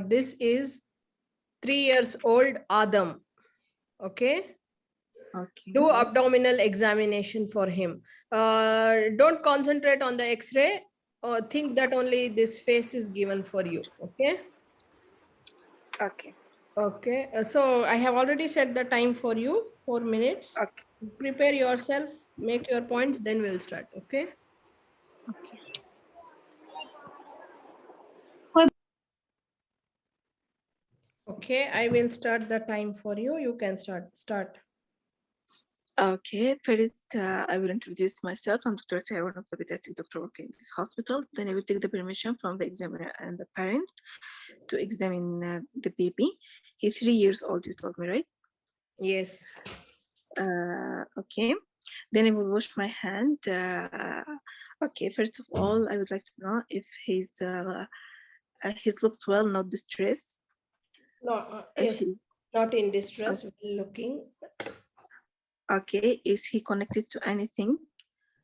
This is 3 years old Adam. Okay. Okay. Do abdominal examination for him. Don't concentrate on the X-ray. Think that only this face is given for you. Okay. Okay. Okay. So I have already set the time for you, 4 minutes. Okay. Prepare yourself, make your points, then we'll start. Okay. Okay. Okay, I will start the time for you. You can start. Okay, first I will introduce myself. I'm Dr. Sarah, one of the pediatric doctor working in this hospital. Then I will take the permission from the examiner and the parent to examine the baby. He's 3 years old, you told me, right? Yes. Okay, then I will wash my hand. Okay, first of all, I would like to know if his looks well, not distressed. No, If yes, not in distress, okay. looking. Okay, is he connected to anything?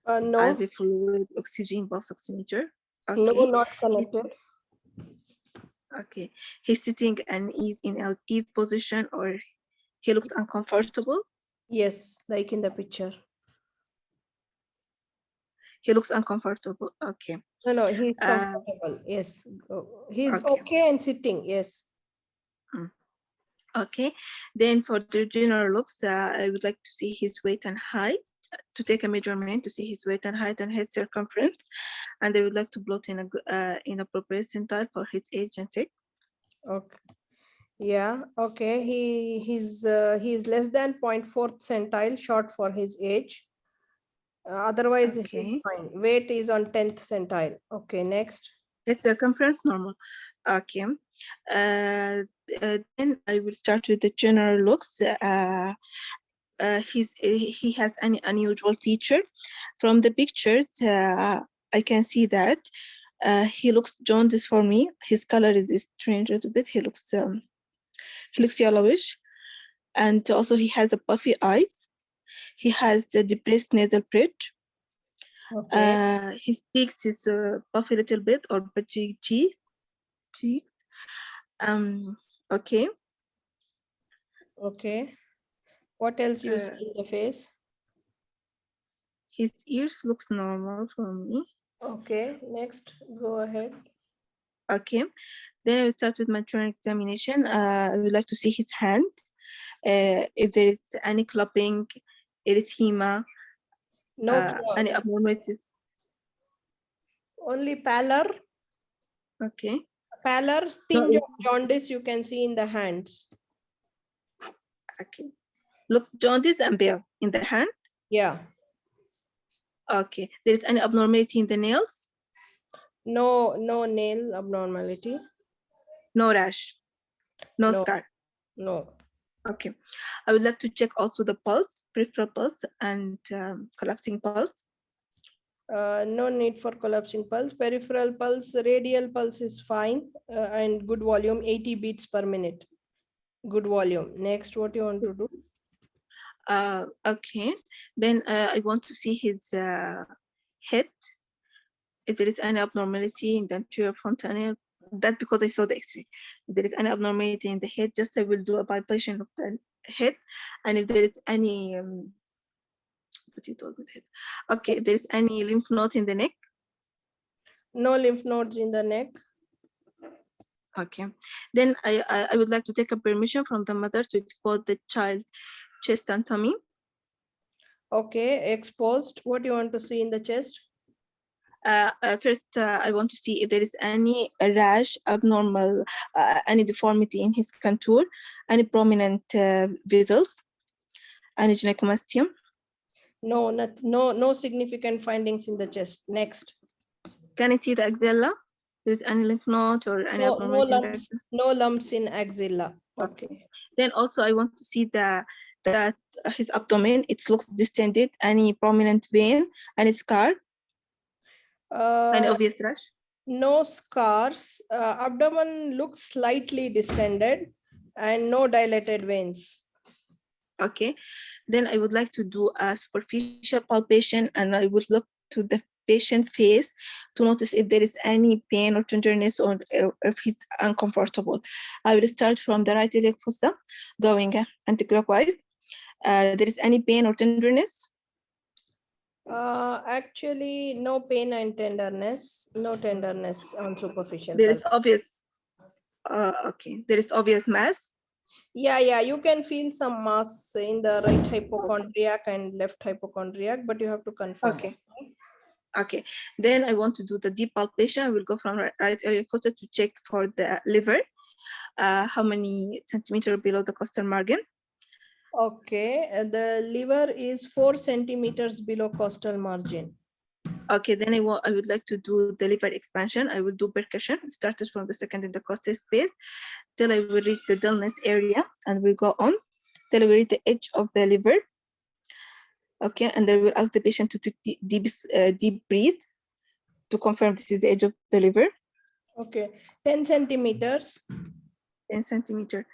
No. IV fluid, oxygen, pulse oximeter. No, Okay. not connected. Okay. He's sitting and is in an ease position, or he looks uncomfortable? Yes, like in the picture. He looks uncomfortable. Okay. No, he's comfortable. Yes. He's Okay. okay and sitting. Yes. Okay. Then for the general looks, I would like to see his weight and height, to take a measurement to see his weight and height and head circumference. And I would like to plot in a proper percentile for his age and sex. Okay. Yeah. Okay. He's less than 0.4 centile, short for his age. Otherwise, Okay. he's fine. Weight is on 10th centile. Okay. Next. Head circumference normal. Okay. Then I will start with the general looks. He has any unusual feature. From the pictures, I can see that he looks jaundiced for me. His color is strange a little bit. He looks yellowish, and also he has a puffy eyes. He has a depressed nasal bridge. Okay. His cheeks is puffy a little bit, or budgie cheeks. Okay. Okay. What else you see in the face? His ears looks normal for me. Okay, next, go ahead. Okay, then I will start with my general examination. I would like to see his hand. If there is any clumping, erythema, any abnormality. Only pallor. Okay. Pallor, tinge of jaundice you can see in the hands. Okay. Looks jaundice and pale in the hand? Yeah. Okay. There is any abnormality in the nails? No nail abnormality. No rash? No scar? No. Okay. I would like to check also the pulse, peripheral pulse, and collapsing pulse. No need for collapsing pulse. Peripheral pulse, radial pulse is fine, and good volume, 80 beats per minute. Good volume. Next, what you want to do? Okay. Then I want to see his head. If there is any abnormality in the anterior fontanelle, that's because I saw the X-ray. If there is any abnormality in the head, just I will do a palpation of the head. And if there is any, what you told me, head. Okay, if there is any lymph nodes in the neck. No lymph nodes in the neck. Okay, then I would like to take a permission from the mother to expose the child chest and tummy. Okay, exposed. What do you want to see in the chest? First, I want to see if there is any rash, abnormal, any deformity in his contour, any prominent vessels, any gynecomastia. No significant findings in the chest. Next. Can I see the axilla? There is any lymph node or any abnormality in the axilla? No lumps in axilla. Okay. Then also I want to see his abdomen. It looks distended. Any prominent vein? Any scar? Any obvious rash? No scars. Abdomen looks slightly distended and no dilated veins. Okay. Then I would like to do a superficial palpation, and I would look to the patient face to notice if there is any pain or tenderness or if he's uncomfortable. I will start from the right iliac fossa, going anti-clockwise. There is any pain or tenderness? Actually, no pain and tenderness, no tenderness on superficial There pulse. is obvious, okay, there is obvious mass. Yeah, you can feel some mass in the right hypochondriac and left hypochondriac, but you have to confirm. Okay. Okay, then I want to do the deep palpation. I will go from right iliac fossa to check for the liver. How many centimeters below the costal margin? Okay, the liver is 4 centimeters below costal margin. Okay, then I would like to do the liver expansion. I will do percussion, started from the second intercostal space till I will reach the dullness area, and we go on till I will reach the edge of the liver. Okay, and I will ask the patient to take deep breathe to confirm this is the edge of the liver. Okay, 10 centimeters. 10 centimeter.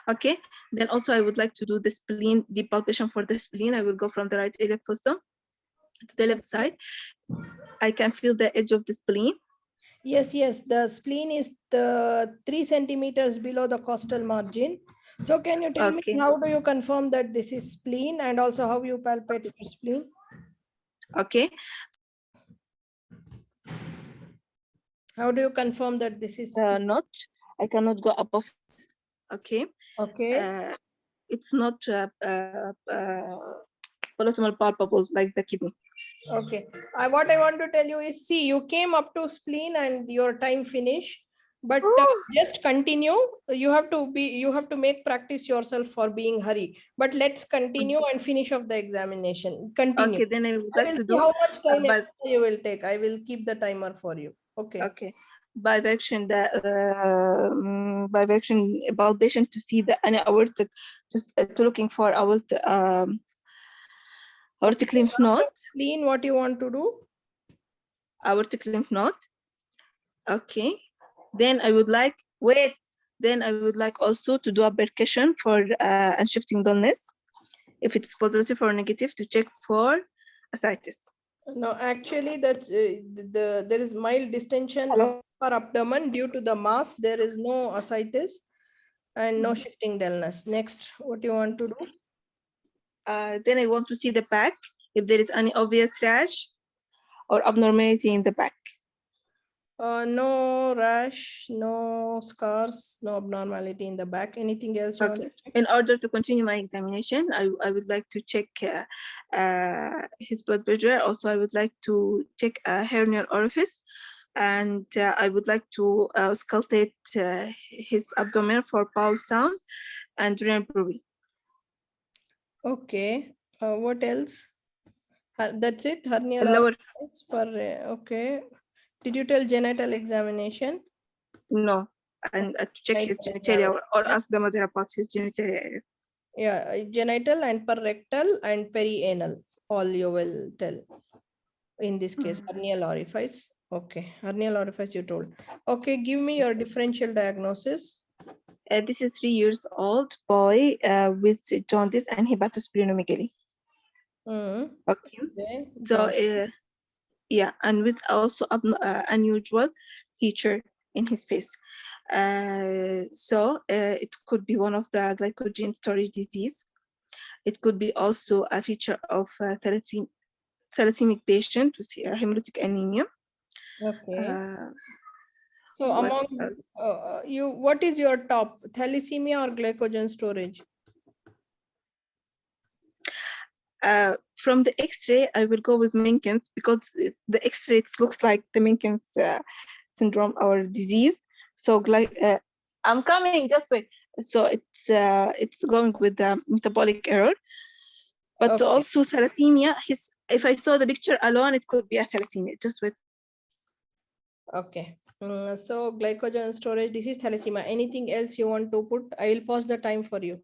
Okay, then also I would like to do the spleen, deep palpation for the spleen. I will go from the right iliac fossa to the left side. I can feel the edge of the spleen. Yes, the spleen is the 3 centimeters below the costal margin. So can you tell me how do you confirm that this is spleen, and also how you palpate for spleen? Okay. How do you confirm that this is Not, I cannot go above. Okay. Okay. It's not proximal palpable like the kidney. Okay. What I want to tell you is, see, you came up to spleen and your time finished, but just continue. You have to make practice yourself for being hurry. But let's continue and finish off the examination. Continue. Okay, then I would I like will to see do how much time by, extra you will take. I will keep the timer for you. Okay. okay, by direction the by direction palpation to see the any aortic, just to looking for aortic lymph node. Spleen, what you want to do? Aortic lymph node. Okay, then I would like then I would like also to do a percussion for unshifting dullness, if it's positive or negative, to check for ascites. No, actually, that there is mild distension of upper abdomen due to the mass. There is no ascites and no shifting dullness. Next, what you want to do? Then I want to see the back, if there is any obvious rash or abnormality in the back. No rash, no scars, no abnormality in the back. Anything else you want to check? In order to continue my examination, I would like to check his blood pressure. Also, I would like to check a hernial orifice, and I would like to auscultate his abdomen for pulse sound and renal probing. Okay. What else? That's it. Hernial Lower. orifice per. Okay. Did you tell genital examination? No, and to check his genitalia or ask the mother about his genitalia area. Yeah, genital and per rectal and perianal. All you will tell. In this case, hernial orifice. Okay, hernial orifice you told. Okay, give me your differential diagnosis. This is 3 years old boy with jaundice and hepatosplenomegaly. Okay, so yeah, and with also unusual feature in his face. So it could be one of the glycogen storage disease. It could be also a feature of thalassemia patient with hemolytic anemia. Okay. So among you, what is your top, thalassemia or glycogen storage? From the X-ray, I will go with Menkes because the X-ray looks like the Menkes syndrome or disease. So I'm coming, just wait. So it's going with the metabolic error, but also thalassemia. If I saw the picture alone, it could be a thalassemia. Just wait. Okay. So glycogen storage, this is thalassemia. Anything else you want to put? I will pause the time for you.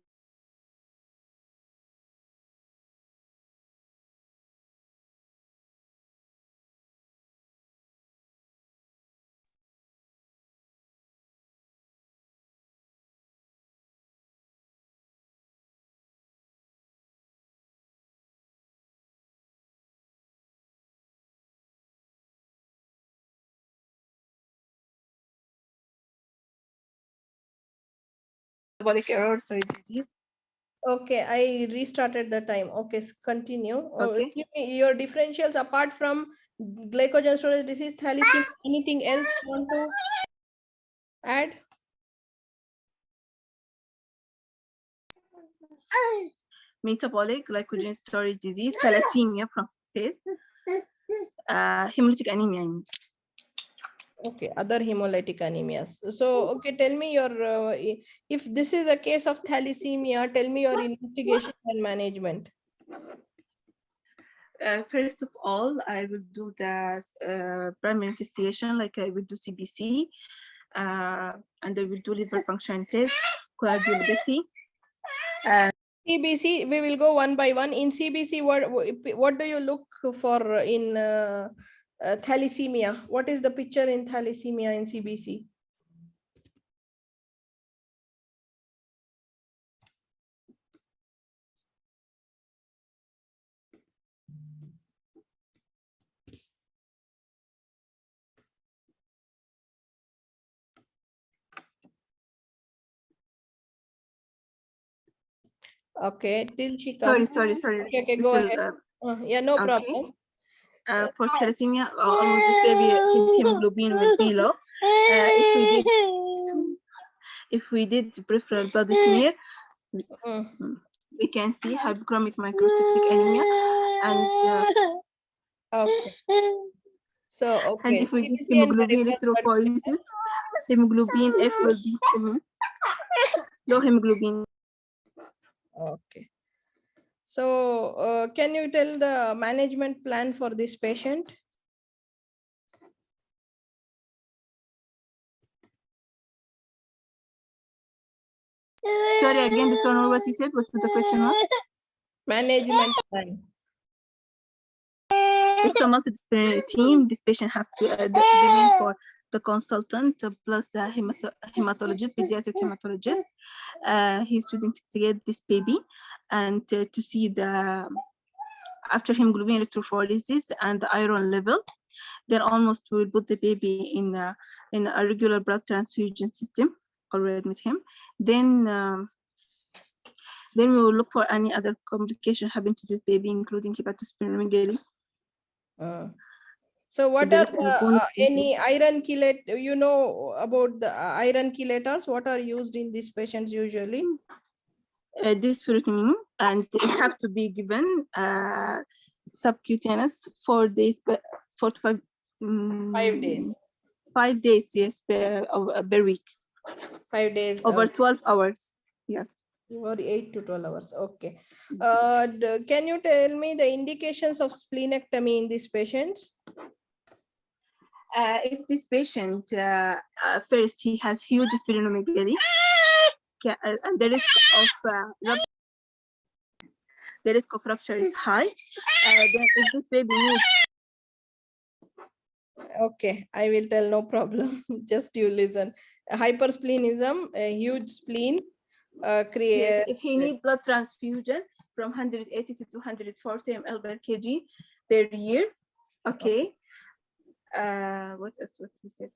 metabolic error, storage disease. Okay, I restarted the time. Okay, continue. Okay. Give me your differentials apart from glycogen storage disease, thalassemia. Anything else you want to add? Metabolic glycogen storage disease, thalassemia from space, hemolytic anemia. I mean. Okay, other hemolytic anemias. So, okay, tell me your, if this is a case of thalassemia, tell me your investigation and management. First of all, I will do the primary investigation, like I will do CBC, and I will do liver function test, coagulability. CBC, we will go one by one. In CBC, what do you look for in thalassemia? What is the picture in thalassemia in CBC? Okay, till she comes. Sorry. Okay, go ahead. Yeah, no okay. problem. For thalassemia, almost this baby, his hemoglobin will be low. If we did peripheral blood smear, we can see hypochromic microcytic anemia, and okay. So okay. And if we did CBC and hemoglobin electrophoresis, hemoglobin F will be low hemoglobin. Okay. So can you tell the management plan for this patient? Sorry, again, Dr. Noor, what you said? What's the question? Management plan. It's a multidisciplinary team. This patient have to demand for the consultant plus the hematologist, pediatric hematologist. He's to investigate this baby and to see the after hemoglobin electrophoresis and the iron level. Then almost we will put the baby in a regular blood transfusion system or admit him. Then we will look for any other complication happen to this baby, including hepatosplenomegaly. So what are the, any iron chelator, you know about the iron chelators? What are used in these patients usually? This ferritin, and it have to be given subcutaneous 4 days, 4 to 5. 5 days. 5 days, yes, per week. 5 days. Over 12 hours. Yes. Over 8 to 12 hours. Okay. Can you tell me the indications of splenectomy in these patients? If this patient, first, he has huge splenomegaly, and the risk of rupture is high. Then if this baby needs... Okay, I will tell, no problem. Just you listen. Hypersplenism, a huge spleen. Yes, if he needs blood transfusion from 180 to 240 ml per kg per year. Okay. What else? What we said?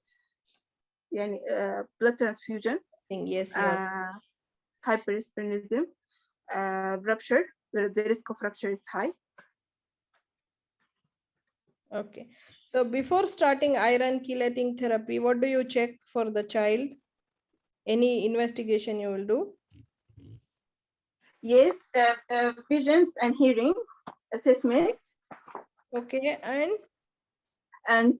Yeah, blood transfusion. Yes. Hypersplenism, rupture. The risk of rupture is high. Okay. So before starting iron chelating therapy, what do you check for the child? Any investigation you will do? Yes, visions and hearing assessment. Okay, and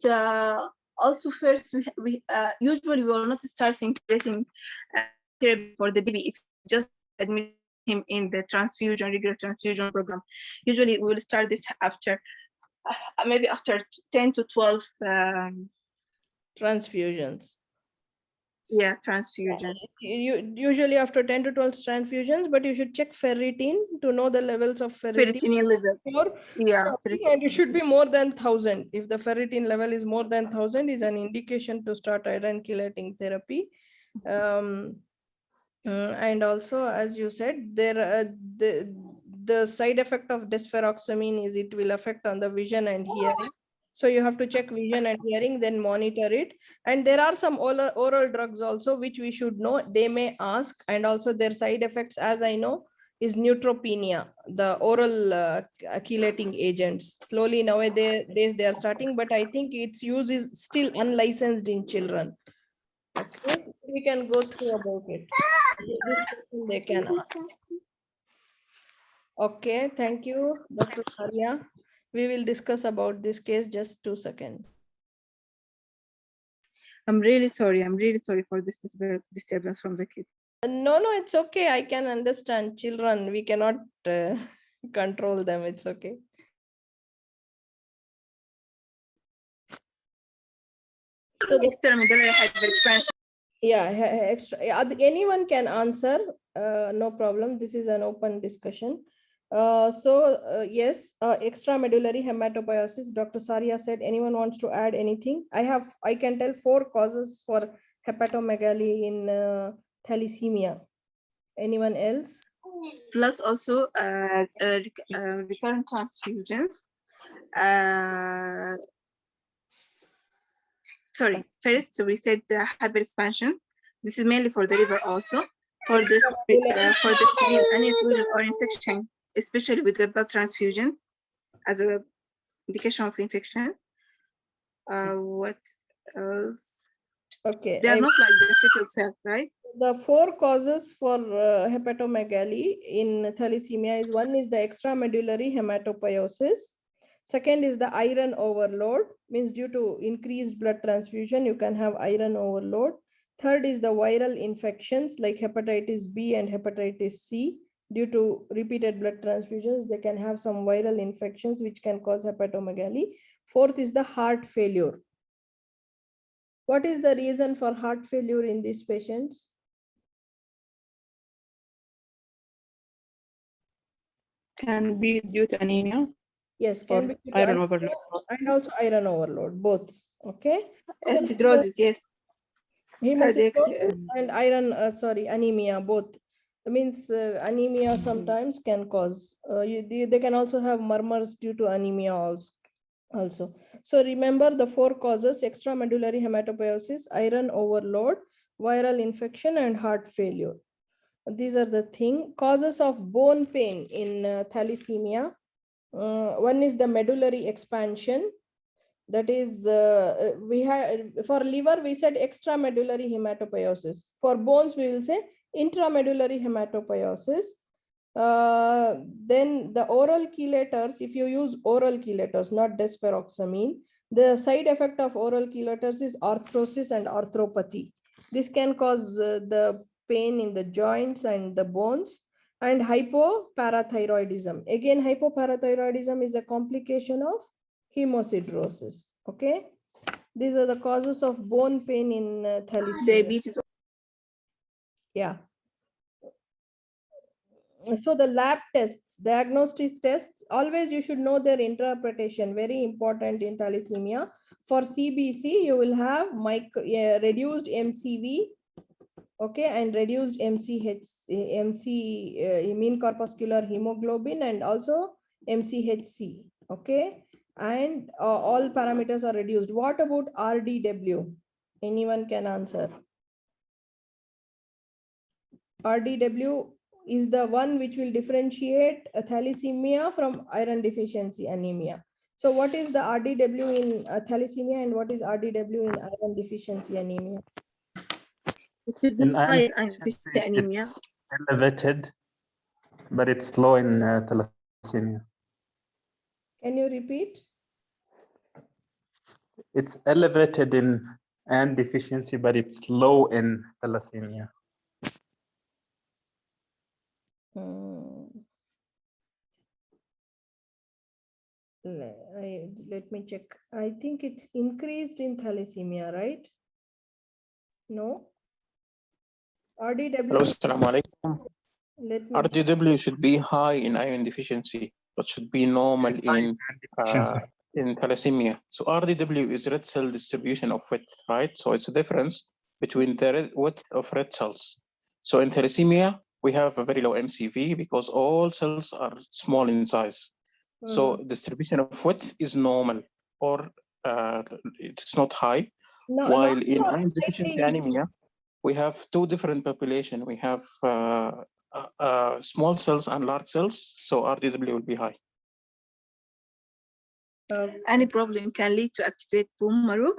also first we usually we will not starting getting therapy for the baby if just admit him in the regular transfusion program. Usually we will start this after maybe after 10 to 12 transfusions. Yeah, transfusion. Usually after 10 to 12 transfusions, but you should check ferritin to know the levels of ferritin level. Yeah, and it should be more than 1000. If the ferritin level is more than 1000, is an indication to start iron chelating therapy. And also, as you said, there the side effect of desferoxamine is it will affect on the vision and hearing. So you have to check vision and hearing, then monitor it. And there are some oral drugs also, which we should know. They may ask, and also their side effects, as I know, is neutropenia, the oral chelating agents. Slowly nowadays they are starting, but I think its use is still unlicensed in children. Okay, we can go through about it. This question they can ask. Okay, thank you, Dr. Arya. We will discuss about this case just 2 seconds. I'm really sorry. I'm really sorry for this disturbance from the kids. No, it's okay. I can understand children. We cannot control them. It's okay. So Extramedullary hyperexpansion. yeah, extra. Anyone can answer. No problem. This is an open discussion. Yes, extramedullary hematopoiesis. Dr. Saria said. Anyone wants to add anything? I can tell 4 causes for hepatomegaly in thalassemia. Anyone else? Plus also recurrent transfusions. Sorry, first so we said hyperexpansion. This is mainly for the liver also. For the spleen, any inclusion or infection, especially with the blood transfusion as a indication of infection. What else? Okay. They are not like the sickle cell, right? The 4 causes for hepatomegaly in thalassemia is: one is the extramedullary hematopoiesis. Second is the iron overload, means due to increased blood transfusion, you can have iron overload. Third is the viral infections like hepatitis B and hepatitis C. Due to repeated blood transfusions, they can have some viral infections which can cause hepatomegaly. Fourth is the heart failure. What is the reason for heart failure in these patients? Can be due to anemia. Yes, can be due to iron overload. and also iron overload, both. Okay. Acidosis, yes. Hemocytosis and iron, anemia, both. That means anemia sometimes can cause. They can also have murmurs due to anemia also. So remember the 4 causes: extramedullary hematopoiesis, iron overload, viral infection, and heart failure. These are the causes of bone pain in thalassemia. One is the medullary expansion. That is, we have for liver, we said extramedullary hematopoiesis. For bones, we will say intramedullary hematopoiesis. Then the oral chelators, if you use oral chelators, not desferoxamine, the side effect of oral chelators is arthrosis and arthropathy. This can cause the pain in the joints and the bones. And hypoparathyroidism. Again, hypoparathyroidism is a complication of hemosiderosis. Okay, these are the causes of bone pain in thalassemia. Diabetes. Yeah. So the lab tests, diagnostic tests, always you should know their interpretation. Very important in thalassemia. For CBC, you will have reduced MCV. Okay, and reduced mean corpuscular hemoglobin, and also MCHC. Okay, and all parameters are reduced. What about RDW? Anyone can answer. RDW is the one which will differentiate a thalassemia from iron deficiency anemia. So what is the RDW in thalassemia and what is RDW in iron deficiency anemia? In iron deficiency, anemia. it's elevated, but it's low in thalassemia. Can you repeat? It's elevated in iron deficiency, but it's low in thalassemia. Let me check. I think it's increased in thalassemia, right? No? RDW. Hello, assalamu alaikum. RDW should be high in iron deficiency, but should be normal in thalassemia. So RDW is red cell distribution of width, right? So it's a difference between the width of red cells. So in thalassemia, we have a very low MCV because all cells are small in size. So distribution of width is normal, or it's not high. No, While not in so iron deficiency slightly. anemia, we have two different population. We have small cells and large cells, so RDW will be high. Any problem can lead to activate bone marrow,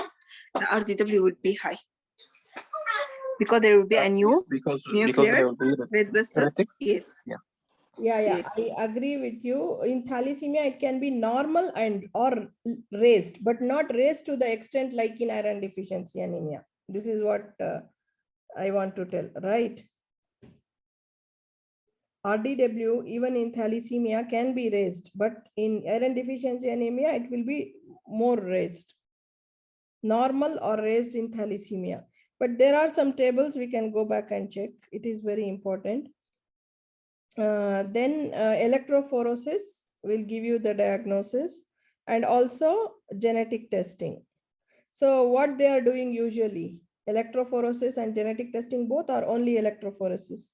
the RDW will be high. Because there will be a new because nuclear there will be red blood cell. heretic. Yes. Yeah, Yes. I agree with you. In thalassemia, it can be normal and or raised, but not raised to the extent like in iron deficiency anemia. This is what I want to tell, right? RDW, even in thalassemia, can be raised, but in iron deficiency anemia, it will be more raised. Normal or raised in thalassemia. But there are some tables we can go back and check. It is very important. Then electrophoresis will give you the diagnosis and also genetic testing. So what they are doing usually, electrophoresis and genetic testing both are only electrophoresis.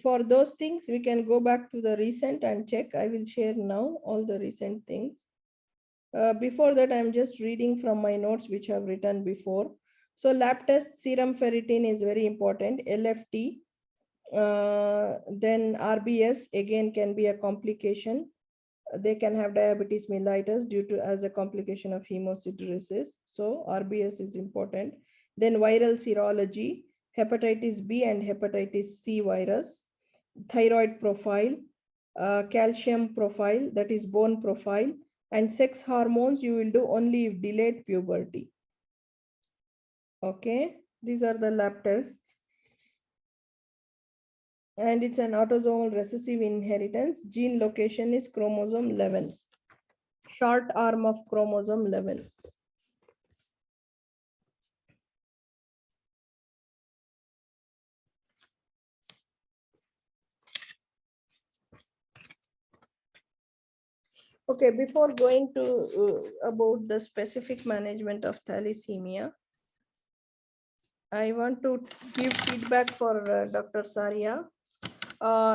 For those things, we can go back to the recent and check. I will share now all the recent things. Before that, I'm just reading from my notes, which I've written before. So lab test, serum ferritin is very important, LFT. Then RBS, again, can be a complication. They can have diabetes mellitus due to as a complication of hemosiderosis. So RBS is important. Then viral serology, hepatitis B and hepatitis C virus, thyroid profile, calcium profile, that is bone profile, and sex hormones you will do only if delayed puberty. Okay, these are the lab tests. And it's an autosomal recessive inheritance. Gene location is chromosome 11, short arm of chromosome 11. Okay, before going to about the specific management of thalassemia, I want to give feedback for Dr. Saria.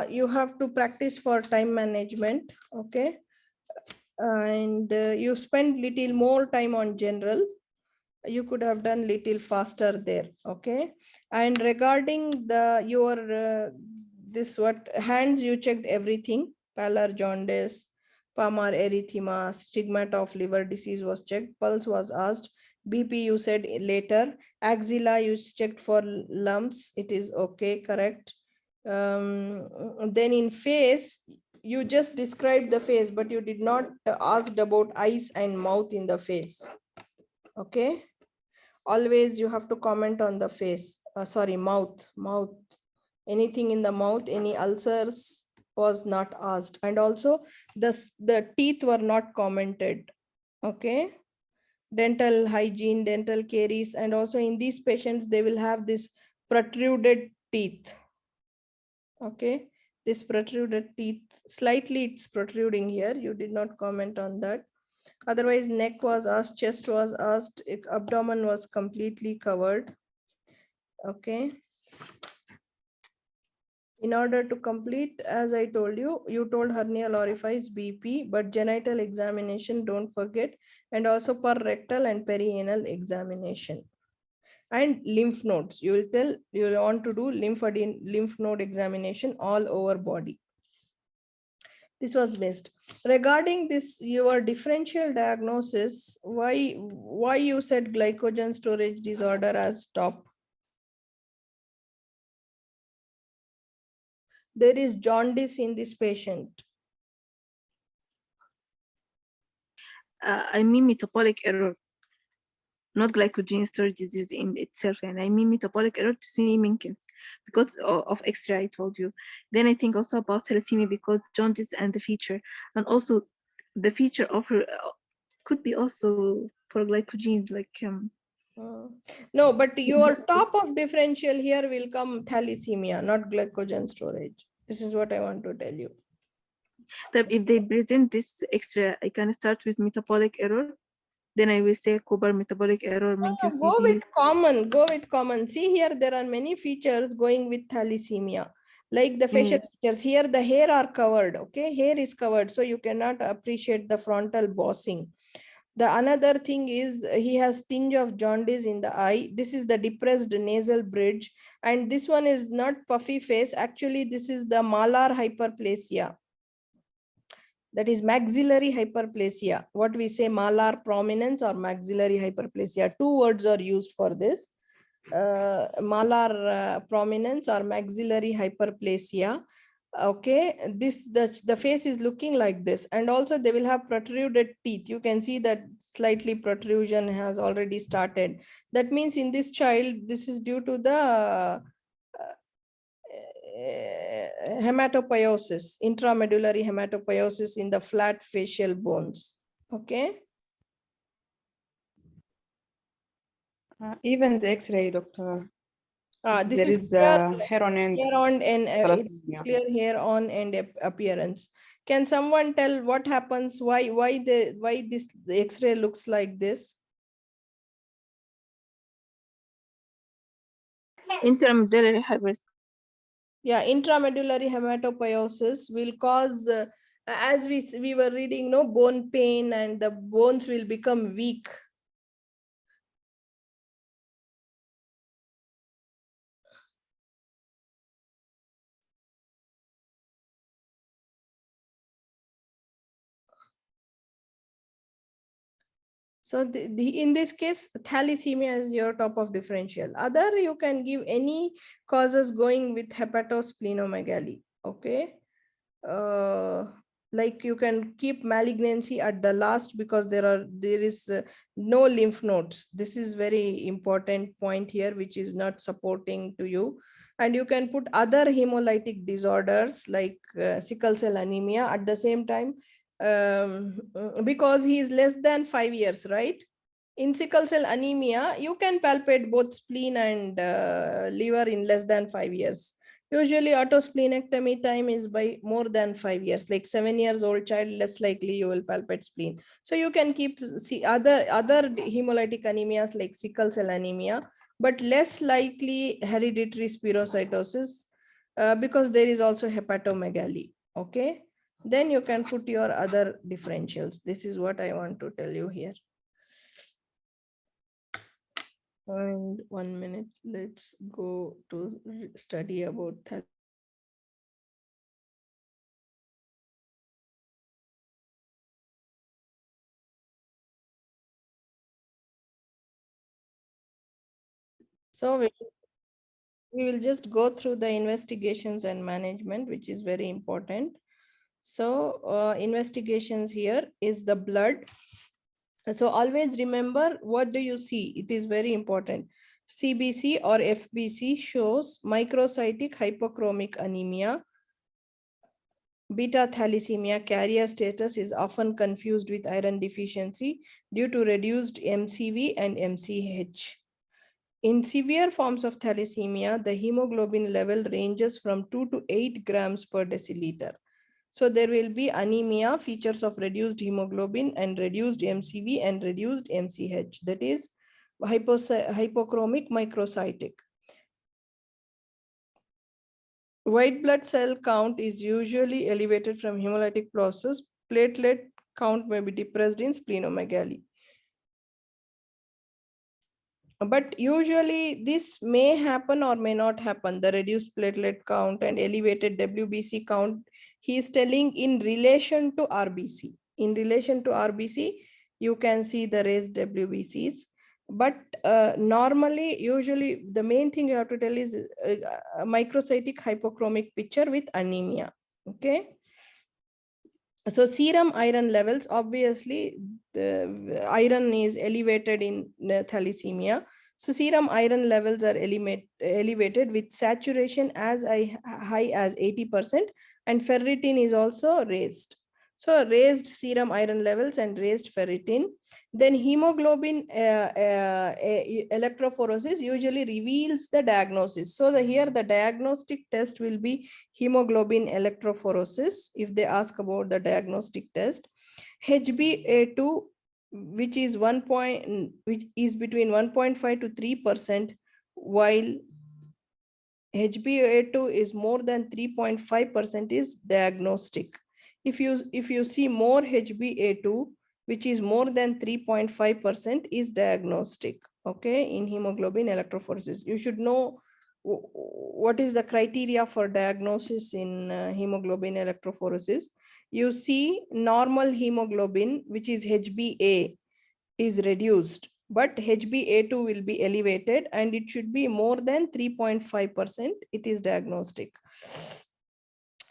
You have to practice for time management, okay? And you spend little more time on general. You could have done little faster there, okay? And regarding the your this what hands, you checked everything. Pallor, jaundice, palmar erythema, stigmata of liver disease was checked. Pulse was asked. BP you said later. Axilla you checked for lumps. It is okay, correct. Then in face, you just described the face, but you did not ask about eyes and mouth in the face. Okay. Always you have to comment on the face. Sorry, mouth. Anything in the mouth, any ulcers was not asked. And also the teeth were not commented. Okay. Dental hygiene, dental caries, and also in these patients, they will have this protruded teeth. Okay. This protruded teeth, slightly it's protruding here. You did not comment on that. Otherwise, neck was asked, chest was asked, abdomen was completely covered. Okay. In order to complete, as I told you, you told hernial orifice, BP, but genital examination, don't forget, and also per rectal and perianal examination. And lymph nodes, you will tell, you will want to do lymph node examination all over body. This was missed. Regarding this, your differential diagnosis, why you said glycogen storage disorder as top? There is jaundice in this patient. I mean metabolic error, not glycogen storage disease in itself. And I mean metabolic error to see Minkins because of X-ray I told you. Then I think also about thalassemia because jaundice and the feature. And also the feature of her could be also for glycogen, like no, but your top of differential here will come thalassemia, not glycogen storage. This is what I want to tell you. That if they present this extra, I can start with metabolic error. Then I will say Cooper metabolic error, Minkins Go disease. with common. See here, there are many features going with thalassemia. Like the facial Yes. features here, the hair are covered. Okay, hair is covered, so you cannot appreciate the frontal bossing. The another thing is he has tinge of jaundice in the eye. This is the depressed nasal bridge, and this one is not puffy face. Actually, this is the malar hyperplasia. That is maxillary hyperplasia. What we say, malar prominence or maxillary hyperplasia. Two words are used for this. Malar prominence or maxillary hyperplasia. Okay, the face is looking like this, and also they will have protruded teeth. You can see that slightly protrusion has already started. That means in this child, this is due to the hematopoiesis, intramedullary hematopoiesis in the flat facial bones. Okay. Even the X-ray, doctor. This There is is clear hair on end. hair on and Thalassemia. clear hair on and appearance. Can someone tell what happens? Why this the X-ray looks like this? Intramedullary hyperplasia. Yeah, intramedullary hematopoiesis will cause, as we were reading, no, bone pain, and the bones will become weak. So in this case, thalassemia is your top of differential. Other, you can give any causes going with hepatosplenomegaly. Okay. Like you can keep malignancy at the last because there is no lymph nodes. This is very important point here, which is not supporting to you. And you can put other hemolytic disorders like sickle cell anemia at the same time, because he is less than 5 years, right? In sickle cell anemia, you can palpate both spleen and liver in less than 5 years. Usually autosplenectomy time is by more than 5 years, like 7 years old child, less likely you will palpate spleen. So you can keep see other hemolytic anemias like sickle cell anemia, but less likely hereditary spherocytosis, because there is also hepatomegaly. Okay, then you can put your other differentials. This is what I want to tell you here. And 1 minute, let's go to study about that. So we will just go through the investigations and management, which is very important. So investigations here is the blood. So always remember, what do you see? It is very important. CBC or FBC shows microcytic hypochromic anemia. Beta thalassemia carrier status is often confused with iron deficiency due to reduced MCV and MCH. In severe forms of thalassemia, the hemoglobin level ranges from 2 to 8 grams per deciliter. So there will be anemia, features of reduced hemoglobin and reduced MCV and reduced MCH. That is hypochromic microcytic. White blood cell count is usually elevated from hemolytic process. Platelet count may be depressed in splenomegaly. But usually this may happen or may not happen. The reduced platelet count and elevated WBC count, he is telling in relation to RBC. In relation to RBC, you can see the raised WBCs. But normally, usually the main thing you have to tell is a microcytic hypochromic picture with anemia. Okay. So serum iron levels, obviously the iron is elevated in thalassemia. So serum iron levels are elevated with saturation as high as 80%, and ferritin is also raised. So raised serum iron levels and raised ferritin. Then hemoglobin electrophoresis usually reveals the diagnosis. So here the diagnostic test will be hemoglobin electrophoresis if they ask about the diagnostic test. HbA2, which is between 1.5 to 3%, while HbA2 is more than 3.5% is diagnostic. If you see more HbA2, which is more than 3.5% is diagnostic, okay, in hemoglobin electrophoresis. You should know what is the criteria for diagnosis in hemoglobin electrophoresis. You see normal hemoglobin, which is HbA, is reduced, but HbA2 will be elevated and it should be more than 3.5%. It is diagnostic.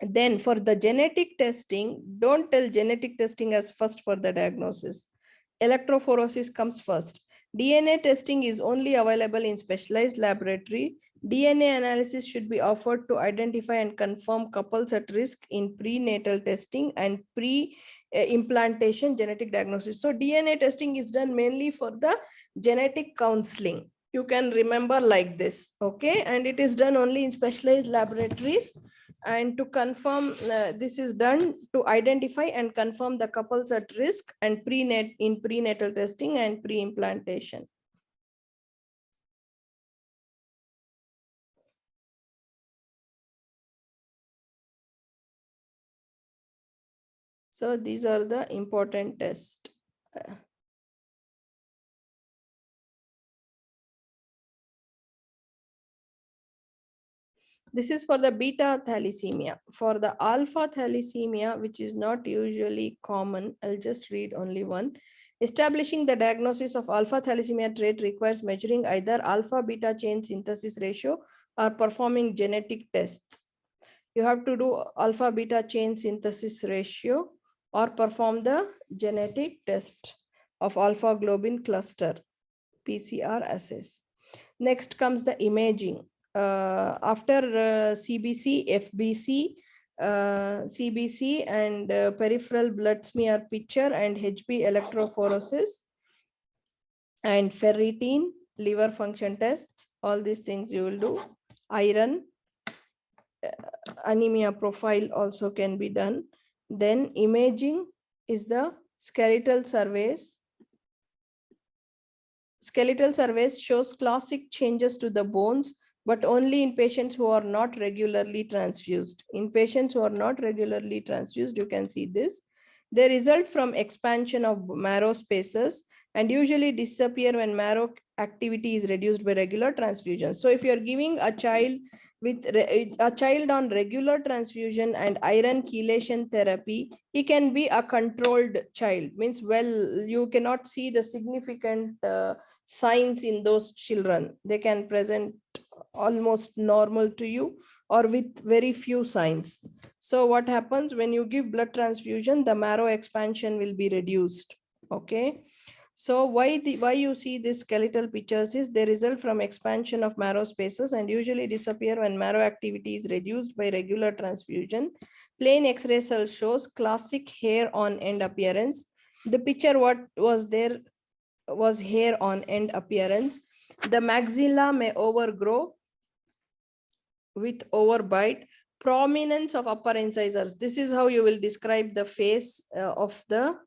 Then for the genetic testing, don't tell genetic testing as first for the diagnosis. Electrophoresis comes first. DNA testing is only available in specialized laboratory. DNA analysis should be offered to identify and confirm couples at risk in prenatal testing and pre-implantation genetic diagnosis. So DNA testing is done mainly for the genetic counseling. You can remember like this, okay? And it is done only in specialized laboratories. And to confirm, this is done to identify and confirm the couples at risk and prenatal testing and pre-implantation. So these are the important tests. This is for the beta thalassemia. For the alpha thalassemia, which is not usually common, I'll just read only one. Establishing the diagnosis of alpha thalassemia trait requires measuring either alpha beta chain synthesis ratio or performing genetic tests. You have to do alpha beta chain synthesis ratio or perform the genetic test of alpha globin cluster, PCR assays. Next comes the imaging. After CBC, FBC, CBC and peripheral blood smear picture and HB electrophoresis and ferritin, liver function tests, all these things you will do. Iron, anemia profile also can be done. Then imaging is the skeletal surveys. Skeletal surveys shows classic changes to the bones, but only in patients who are not regularly transfused. In patients who are not regularly transfused, you can see this. They result from expansion of marrow spaces and usually disappear when marrow activity is reduced by regular transfusion. So if you're giving a child on regular transfusion and iron chelation therapy, he can be a controlled child. Means, well, you cannot see the significant signs in those children. They can present almost normal to you or with very few signs. So what happens when you give blood transfusion, the marrow expansion will be reduced. Okay. So why you see these skeletal pictures is they result from expansion of marrow spaces and usually disappear when marrow activity is reduced by regular transfusion. Plain X-ray cell shows classic hair on end appearance. The picture what was there was hair on end appearance. The maxilla may overgrow with overbite. Prominence of upper incisors. This is how you will describe the face of the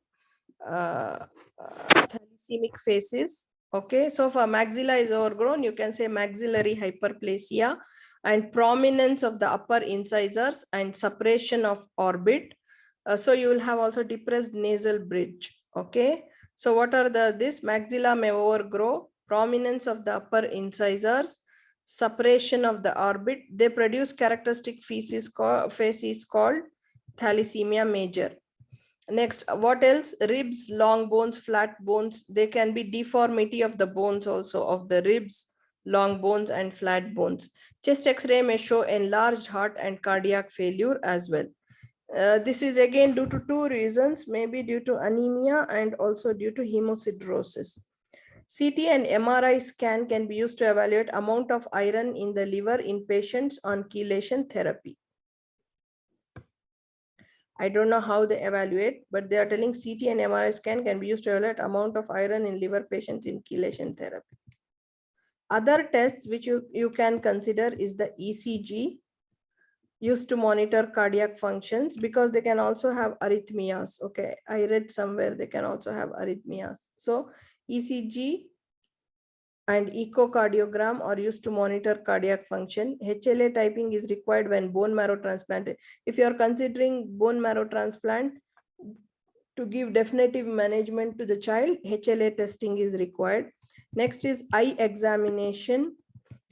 thalassaemic faces. Okay, so for maxilla is overgrown, you can say maxillary hyperplasia and prominence of the upper incisors and suppression of orbit. So you will have also depressed nasal bridge. Okay, so what are this maxilla may overgrow, prominence of the upper incisors, suppression of the orbit. They produce characteristic faces called thalassemia major. Next, what else? Ribs, long bones, flat bones. They can be deformity of the bones also, of the ribs, long bones and flat bones. Chest X-ray may show enlarged heart and cardiac failure as well. This is again due to two reasons, maybe due to anemia and also due to hemosiderosis. CT and MRI scan can be used to evaluate amount of iron in the liver in patients on chelation therapy. I don't know how they evaluate, but they are telling CT and MRI scan can be used to evaluate amount of iron in liver patients in chelation therapy. Other tests which you can consider is the ECG, used to monitor cardiac functions, because they can also have arrhythmias. Okay, I read somewhere they can also have arrhythmias. So ECG and echocardiogram are used to monitor cardiac function. HLA typing is required when bone marrow transplant. If you are considering bone marrow transplant, to give definitive management to the child, HLA testing is required. Next is eye examination.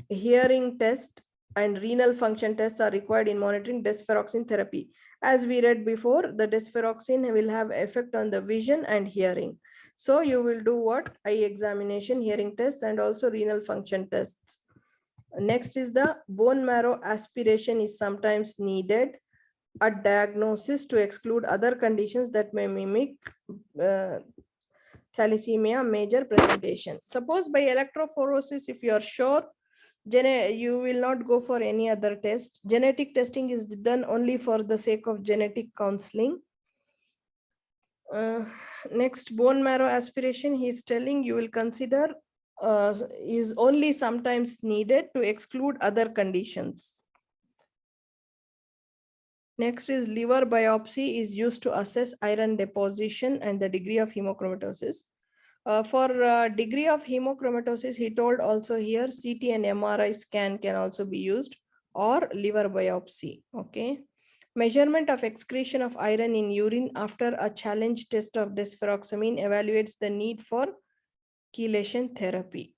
Hearing test and renal function tests are required in monitoring desferoxin therapy. As we read before, the desferoxin will have effect on the vision and hearing. So you will do what? Eye examination, hearing tests, and also renal function tests. Next is the bone marrow aspiration is sometimes needed at diagnosis to exclude other conditions that may mimic thalassemia major presentation. Suppose by electrophoresis, if you are sure, you will not go for any other test. Genetic testing is done only for the sake of genetic counseling. Next, bone marrow aspiration, he is telling you will consider is only sometimes needed to exclude other conditions. Next is liver biopsy is used to assess iron deposition and the degree of hemochromatosis. For degree of hemochromatosis, he told also here CT and MRI scan can also be used, or liver biopsy. Okay. Measurement of excretion of iron in urine after a challenge test of desferoxamine evaluates the need for chelation therapy.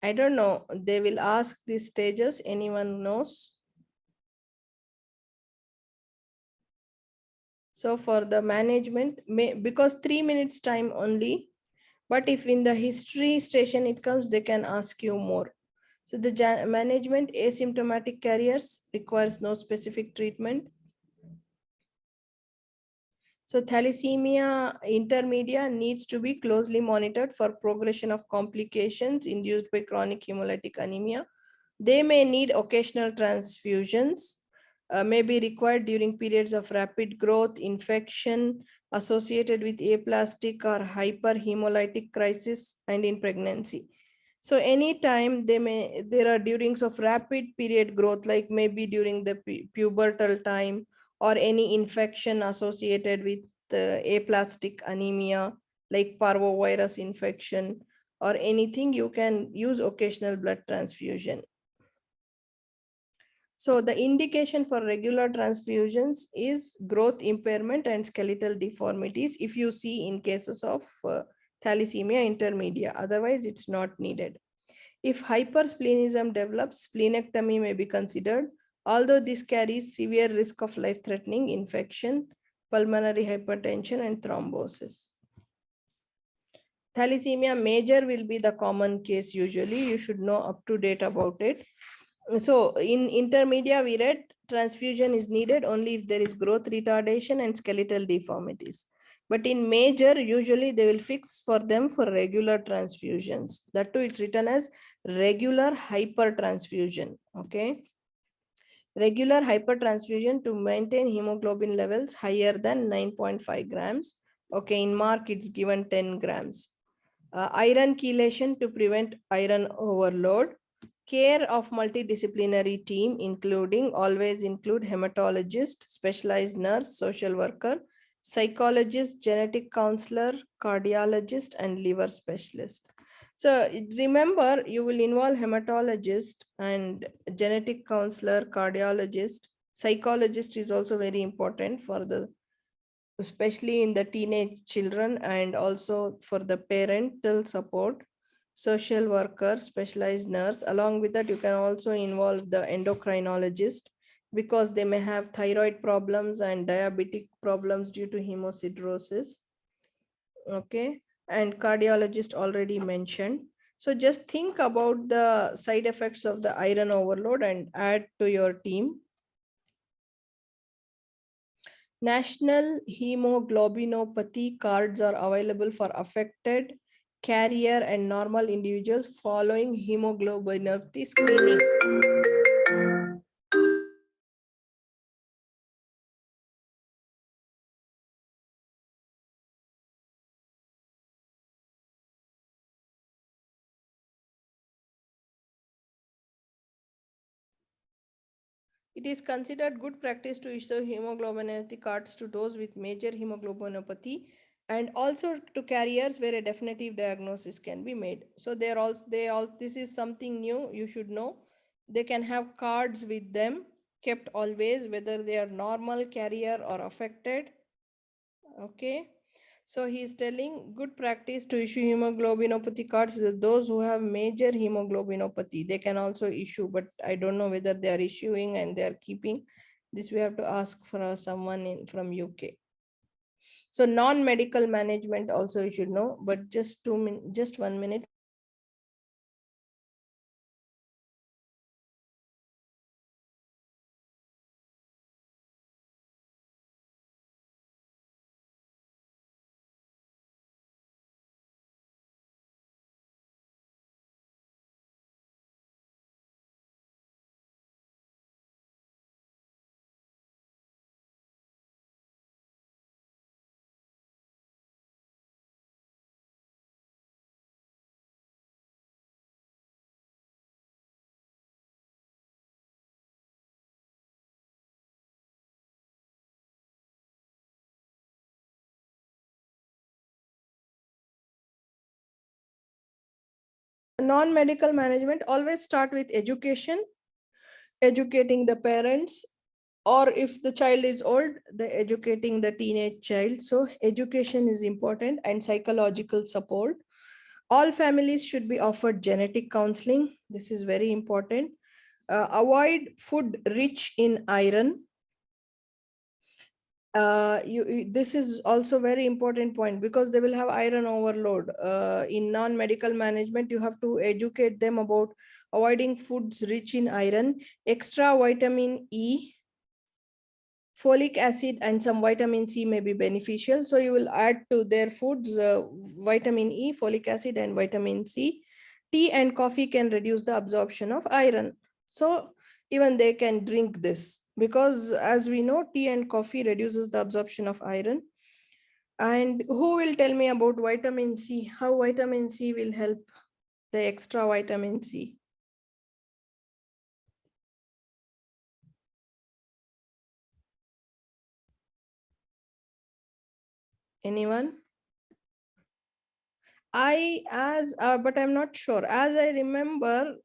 I don't know. They will ask these stages. Anyone knows? So for the management, because 3 minutes time only, but if in the history station it comes, they can ask you more. So the management, asymptomatic carriers requires no specific treatment. So thalassemia intermedia needs to be closely monitored for progression of complications induced by chronic hemolytic anemia. They may need occasional transfusions, may be required during periods of rapid growth, infection associated with aplastic or hyperhemolytic crisis, and in pregnancy. So anytime there are durings of rapid period growth, like maybe during the pubertal time, or any infection associated with aplastic anemia, like parvovirus infection or anything, you can use occasional blood transfusion. So the indication for regular transfusions is growth impairment and skeletal deformities if you see in cases of thalassemia intermedia. Otherwise, it's not needed. If hypersplenism develops, splenectomy may be considered, although this carries severe risk of life-threatening infection, pulmonary hypertension, and thrombosis. Thalassemia major will be the common case usually. You should know up to date about it. So in intermedia, we read transfusion is needed only if there is growth retardation and skeletal deformities. But in major, usually they will fix for them for regular transfusions. That too, it's written as regular hypertransfusion. Okay. Regular hypertransfusion to maintain hemoglobin levels higher than 9.5 grams. Okay, in mark, it's given 10 grams. Iron chelation to prevent iron overload. Care of multidisciplinary team, including always include hematologist, specialized nurse, social worker, psychologist, genetic counselor, cardiologist, and liver specialist. So remember, you will involve hematologist and genetic counselor, cardiologist. Psychologist is also very important for the, especially in the teenage children, and also for the parental support. Social worker, specialized nurse. Along with that, you can also involve the endocrinologist, because they may have thyroid problems and diabetic problems due to hemosiderosis. Okay, and cardiologist already mentioned. So just think about the side effects of the iron overload and add to your team. National hemoglobinopathy cards are available for affected, carrier, and normal individuals following hemoglobinopathy screening. It is considered good practice to issue hemoglobinopathy cards to those with major hemoglobinopathy and also to carriers where a definitive diagnosis can be made. So this is something new you should know. They can have cards with them kept always, whether they are normal, carrier or affected. Okay. So he is telling good practice to issue hemoglobinopathy cards to those who have major hemoglobinopathy. They can also issue, but I don't know whether they are issuing and they are keeping. This we have to ask for someone from UK. So non-medical management also you should know, but just 1 minute. Non-medical management always start with education, educating the parents, or if the child is old, the educating the teenage child. So education is important and psychological support. All families should be offered genetic counseling. This is very important. Avoid food rich in iron. This is also very important point because they will have iron overload. In non-medical management, you have to educate them about avoiding foods rich in iron, extra vitamin E, folic acid and some vitamin C may be beneficial. So you will add to their foods vitamin E, folic acid and vitamin C. Tea and coffee can reduce the absorption of iron. So even they can drink this because as we know, tea and coffee reduces the absorption of iron. And who will tell me about vitamin C? How vitamin C will help the extra vitamin C? Anyone? But I'm not sure. As I remember,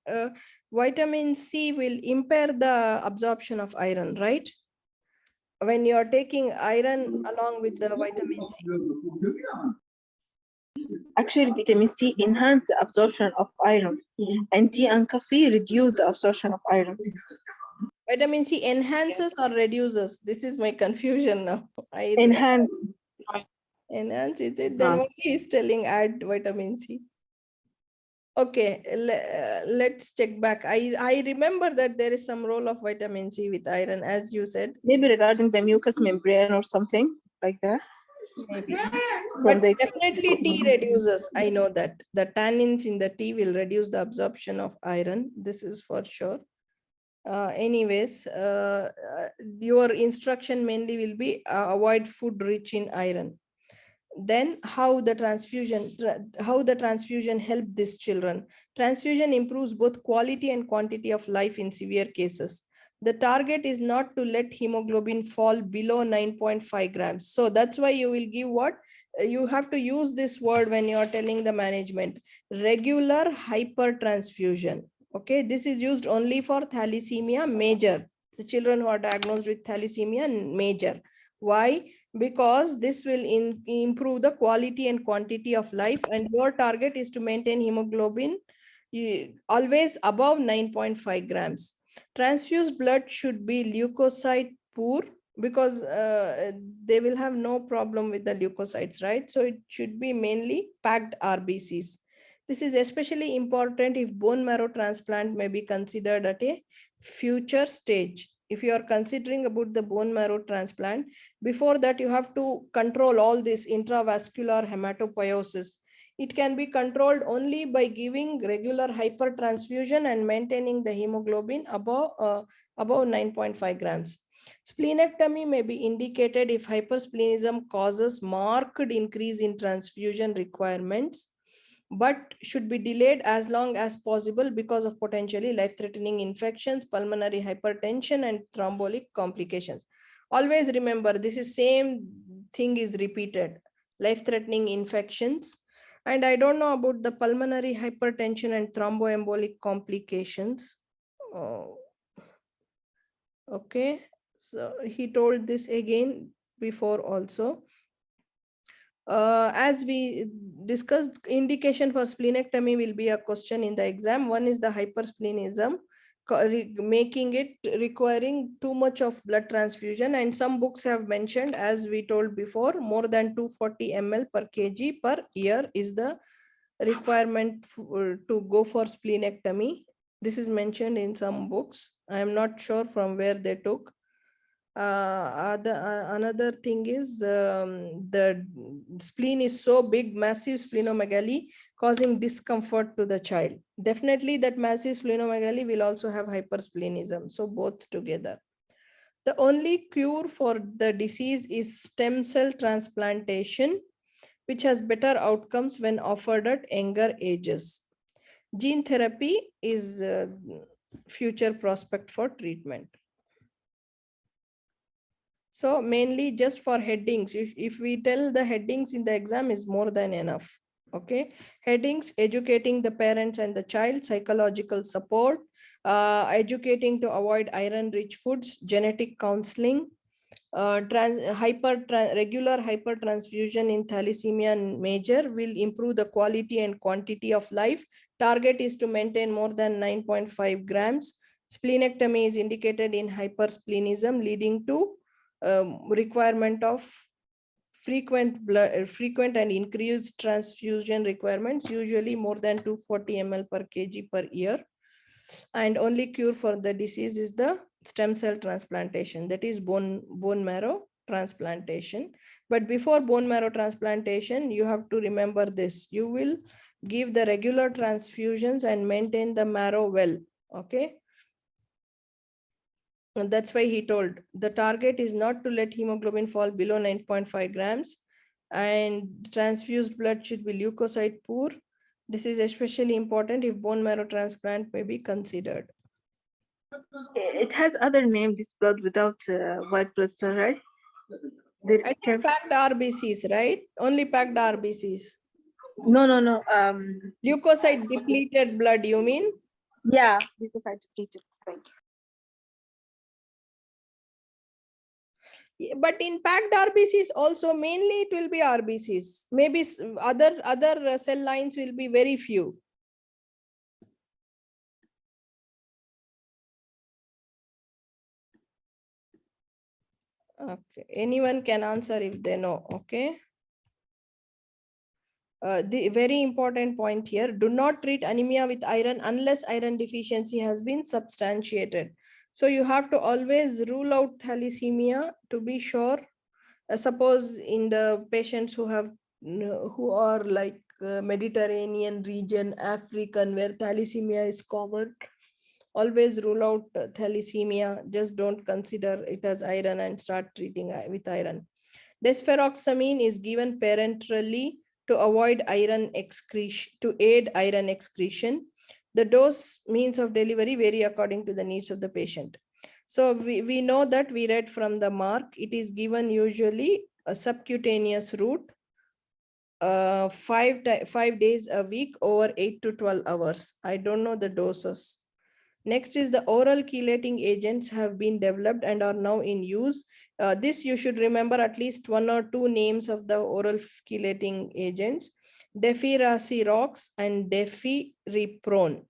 vitamin C will impair the absorption of iron, right? When you're taking iron along with the vitamin C. Actually, vitamin C enhance the absorption of iron, and tea and coffee reduce the absorption of iron. Vitamin C enhances or reduces? This is my confusion now. Enhance. Enhance, is it? Then what he is telling add vitamin C. Okay, let's check back. I remember that there is some role of vitamin C with iron, as you said. Maybe regarding the mucous membrane or something like that. Maybe. But definitely tea reduces. I know that the tannins in the tea will reduce the absorption of iron. This is for sure. Anyways, your instruction mainly will be avoid food rich in iron. Then how the transfusion help these children. Transfusion improves both quality and quantity of life in severe cases. The target is not to let hemoglobin fall below 9.5 grams. So that's why you will give what? You have to use this word when you are telling the management. Regular hypertransfusion. Okay, this is used only for thalassemia major. The children who are diagnosed with thalassemia major. Why? Because this will improve the quality and quantity of life, and your target is to maintain hemoglobin always above 9.5 grams. Transfused blood should be leukocyte poor because they will have no problem with the leukocytes, right? So it should be mainly packed RBCs. This is especially important if bone marrow transplant may be considered at a future stage. If you are considering about the bone marrow transplant, before that you have to control all this intravascular hematopoiesis. It can be controlled only by giving regular hypertransfusion and maintaining the hemoglobin above 9.5 grams. Splenectomy may be indicated if hypersplenism causes marked increase in transfusion requirements. but should be delayed as long as possible because of potentially life-threatening infections, pulmonary hypertension, and thrombotic complications. Always remember, this is same thing is repeated, life-threatening infections. And I don't know about the pulmonary hypertension and thromboembolic complications. Oh. Okay, so he told this again before also. As we discussed, indication for splenectomy will be a question in the exam. One is the hypersplenism, making it requiring too much of blood transfusion, and some books have mentioned, as we told before, more than 240 ml per kg per year is the requirement to go for splenectomy. This is mentioned in some books. I am not sure from where they took. Another thing is the spleen is so big, massive splenomegaly, causing discomfort to the child. Definitely that massive splenomegaly will also have hypersplenism. So both together. The only cure for the disease is stem cell transplantation, which has better outcomes when offered at younger ages. Gene therapy is future prospect for treatment. So mainly just for headings, if we tell the headings in the exam is more than enough. Okay, headings: educating the parents and the child, psychological support, educating to avoid iron-rich foods, genetic counseling, regular hypertransfusion in thalassemia major will improve the quality and quantity of life. Target is to maintain more than 9.5 grams. Splenectomy is indicated in hypersplenism, leading to requirement of frequent and increased transfusion requirements, usually more than 240 ml per kg per year. And only cure for the disease is the stem cell transplantation, that is bone marrow transplantation. But before bone marrow transplantation, you have to remember this: you will give the regular transfusions and maintain the marrow well. Okay. And that's why he told the target is not to let hemoglobin fall below 9.5 grams, and transfused blood should be leukocyte poor. This is especially important if bone marrow transplant may be considered. It has other name, this blood without white blood cell, right? I think packed RBCs, right? Only packed RBCs. No. Leukocyte depleted blood, you mean? Yeah, leukocyte depleted. Thank you. But in packed RBCs also, mainly it will be RBCs. Maybe other cell lines will be very few. Okay, anyone can answer if they know. Okay. The very important point here: do not treat anemia with iron unless iron deficiency has been substantiated. So you have to always rule out thalassemia to be sure. Suppose in the patients who are like Mediterranean region, African, where thalassemia is common, always rule out thalassemia. Just don't consider it as iron and start treating with iron. Desferoxamine is given parenterally to avoid iron excretion, to aid iron excretion. The dose, means of delivery vary according to the needs of the patient. So we know that, we read from the mark, it is given usually a subcutaneous route, 5 days a week over 8 to 12 hours. I don't know the doses. Next is the oral chelating agents have been developed and are now in use. This you should remember at least 1 or 2 names of the oral chelating agents: Defiracirox and Defiriprone.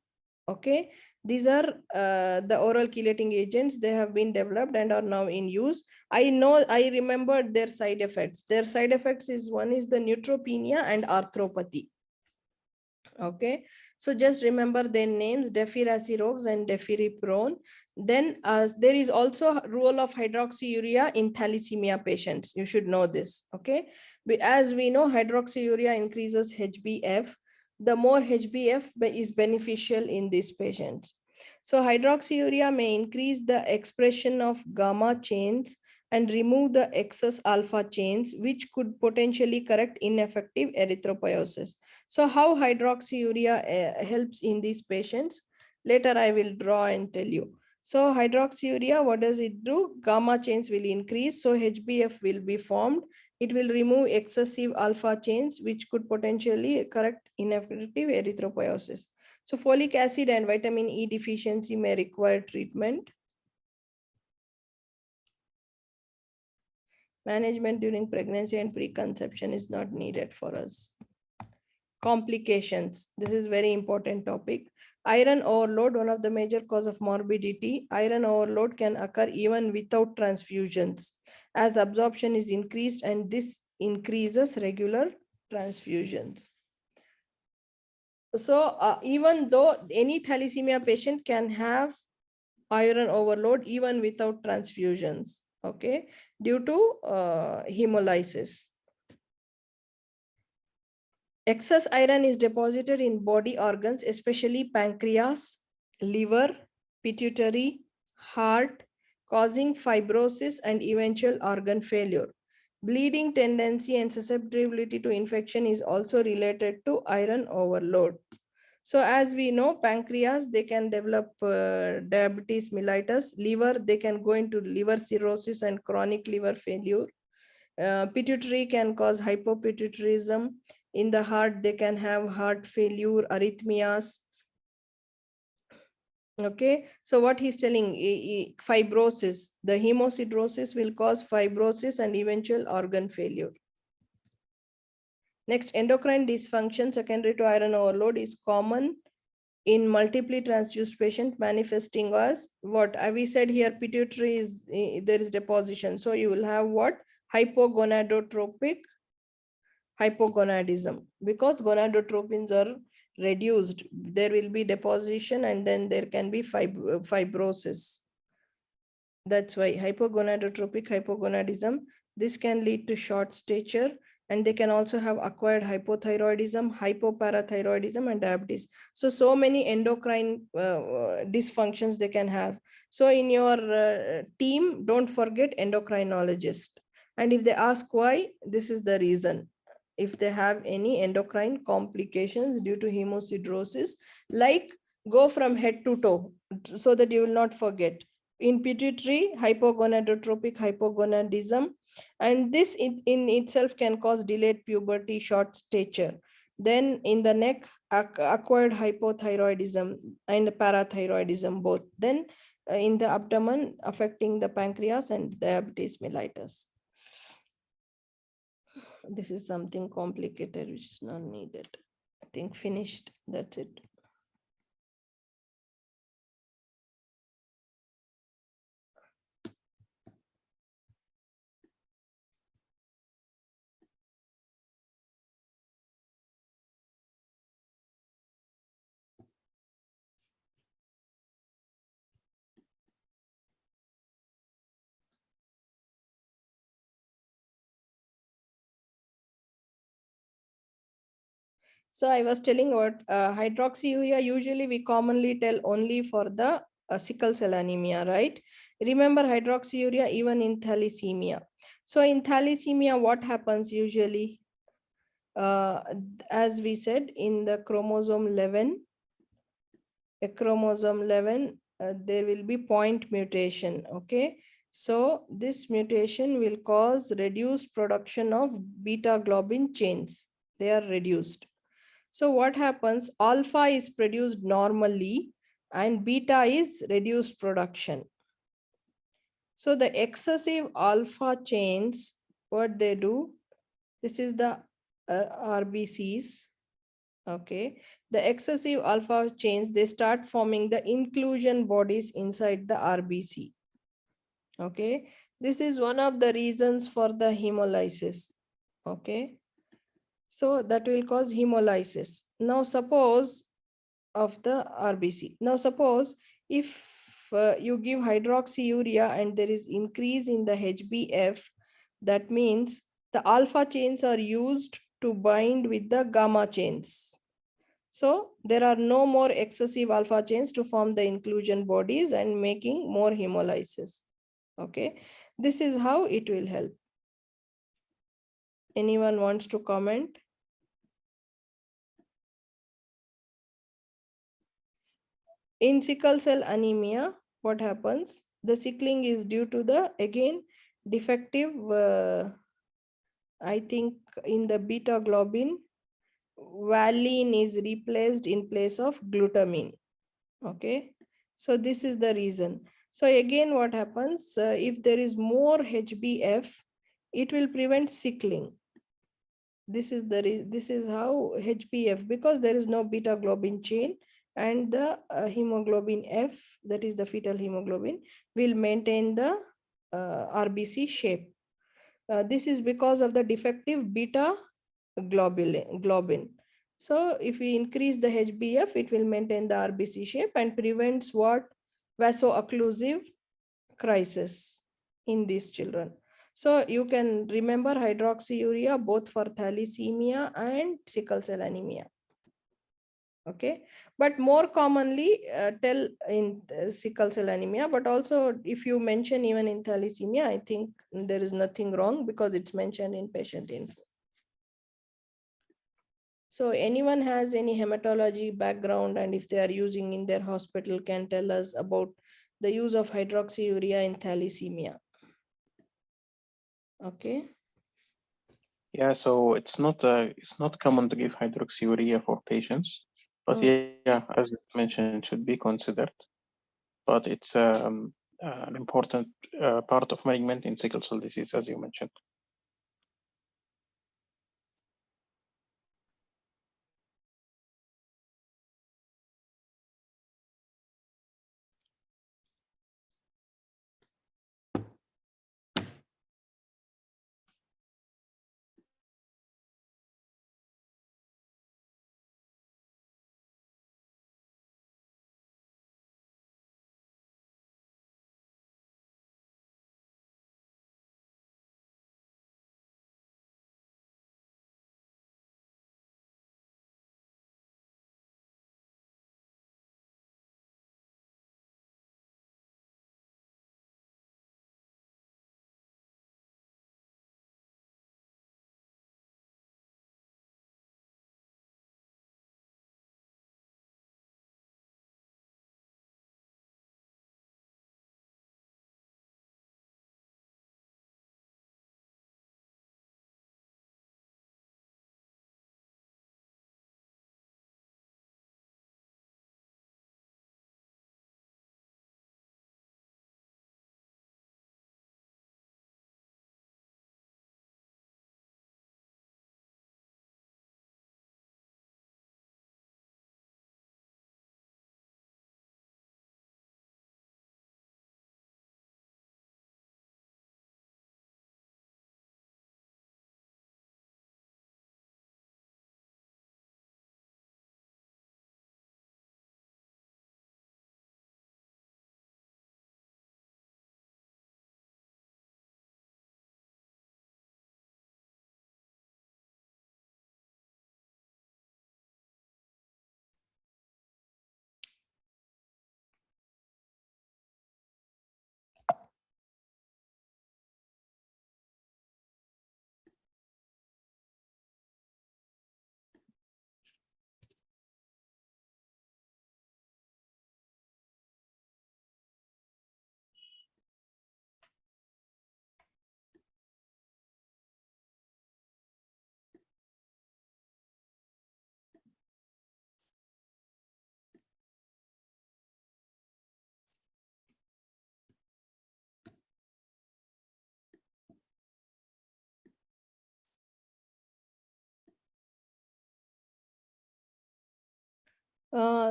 Okay, these are the oral chelating agents. They have been developed and are now in use. I remembered their side effects. Their side effects is, one is the neutropenia and arthropathy. Okay, so just remember their names: Defiracirox and Defiriprone. Then there is also a role of hydroxyurea in thalassemia patients. You should know this. Okay, as we know, hydroxyurea increases HbF. The more HbF is beneficial in these patients. So hydroxyurea may increase the expression of gamma chains and remove the excess alpha chains, which could potentially correct ineffective erythropoiesis. So how hydroxyurea helps in these patients? Later I will draw and tell you. So hydroxyurea, what does it do? Gamma chains will increase, so HbF will be formed. It will remove excessive alpha chains, which could potentially correct ineffective erythropoiesis. So folic acid and vitamin E deficiency may require treatment. Management during pregnancy and preconception is not needed for us. Complications. This is very important topic. Iron overload, one of the major cause of morbidity. Iron overload can occur even without transfusions, as absorption is increased, and this increases regular transfusions. So even though any thalassemia patient can have iron overload even without transfusions, okay, due to hemolysis. Excess iron is deposited in body organs, especially pancreas, liver, pituitary, heart, causing fibrosis and eventual organ failure. Bleeding tendency and susceptibility to infection is also related to iron overload. So as we know, pancreas, they can develop diabetes mellitus. Liver, they can go into liver cirrhosis and chronic liver failure. Pituitary can cause hypopituitarism. In the heart, they can have heart failure, arrhythmias. Okay, so what he's telling, fibrosis, the hemosiderosis will cause fibrosis and eventual organ failure. Next, endocrine dysfunction secondary to iron overload is common in multiply transfused patient, manifesting as what we said here, pituitary is, there is deposition. So you will have what? Hypogonadotropic hypogonadism, because gonadotropins are reduced, there will be deposition and then there can be fibrosis. That's why hypogonadotropic hypogonadism, this can lead to short stature, and they can also have acquired hypothyroidism, hypoparathyroidism, and diabetes. So many endocrine dysfunctions they can have. So in your team, don't forget endocrinologist. And if they ask why, this is the reason. If they have any endocrine complications due to hemosiderosis, like go from head to toe so that you will not forget. In pituitary, hypogonadotropic hypogonadism, and this in itself can cause delayed puberty, short stature. Then in the neck, acquired hypothyroidism and parathyroidism both. Then in the abdomen, affecting the pancreas and diabetes mellitus. This is something complicated which is not needed. I think finished. That's it. So I was telling about hydroxyurea, usually we commonly tell only for the sickle cell anemia, right? Remember hydroxyurea even in thalassemia. So in thalassemia, what happens usually? As we said, in the chromosome 11, there will be point mutation, okay? So this mutation will cause reduced production of beta globin chains. They are reduced. So what happens? Alpha is produced normally and beta is reduced production. So the excessive alpha chains, what they do, this is the RBCs. Okay, the excessive alpha chains, they start forming the inclusion bodies inside the RBC. Okay, this is one of the reasons for the hemolysis. Okay, so that will cause hemolysis. Now suppose of the RBC. Now suppose if you give hydroxyurea and there is increase in the HbF, that means the alpha chains are used to bind with the gamma chains. So there are no more excessive alpha chains to form the inclusion bodies and making more hemolysis. Okay, this is how it will help. Anyone wants to comment? In sickle cell anemia, what happens? The sickling is due to the, again, defective, I think in the beta globin, valine is replaced in place of glutamine. Okay, so this is the reason. So again, what happens, if there is more HbF, it will prevent sickling. This is how HbF, because there is no beta globin chain, and the hemoglobin F, that is the fetal hemoglobin, will maintain the RBC shape. This is because of the defective beta globin. So if we increase the HbF, it will maintain the RBC shape and prevents what? Vaso-occlusive crisis in these children. So you can remember hydroxyurea both for thalassemia and sickle cell anemia. Okay, but more commonly tell in sickle cell anemia, but also if you mention even in thalassemia, I think there is nothing wrong because it's mentioned in patient info. So anyone has any hematology background, and if they are using in their hospital, can tell us about the use of hydroxyurea in thalassemia. Okay. Yeah, so it's not common to give hydroxyurea for patients, but yeah, as mentioned, should be considered. But it's an important part of management in sickle cell disease, as you mentioned.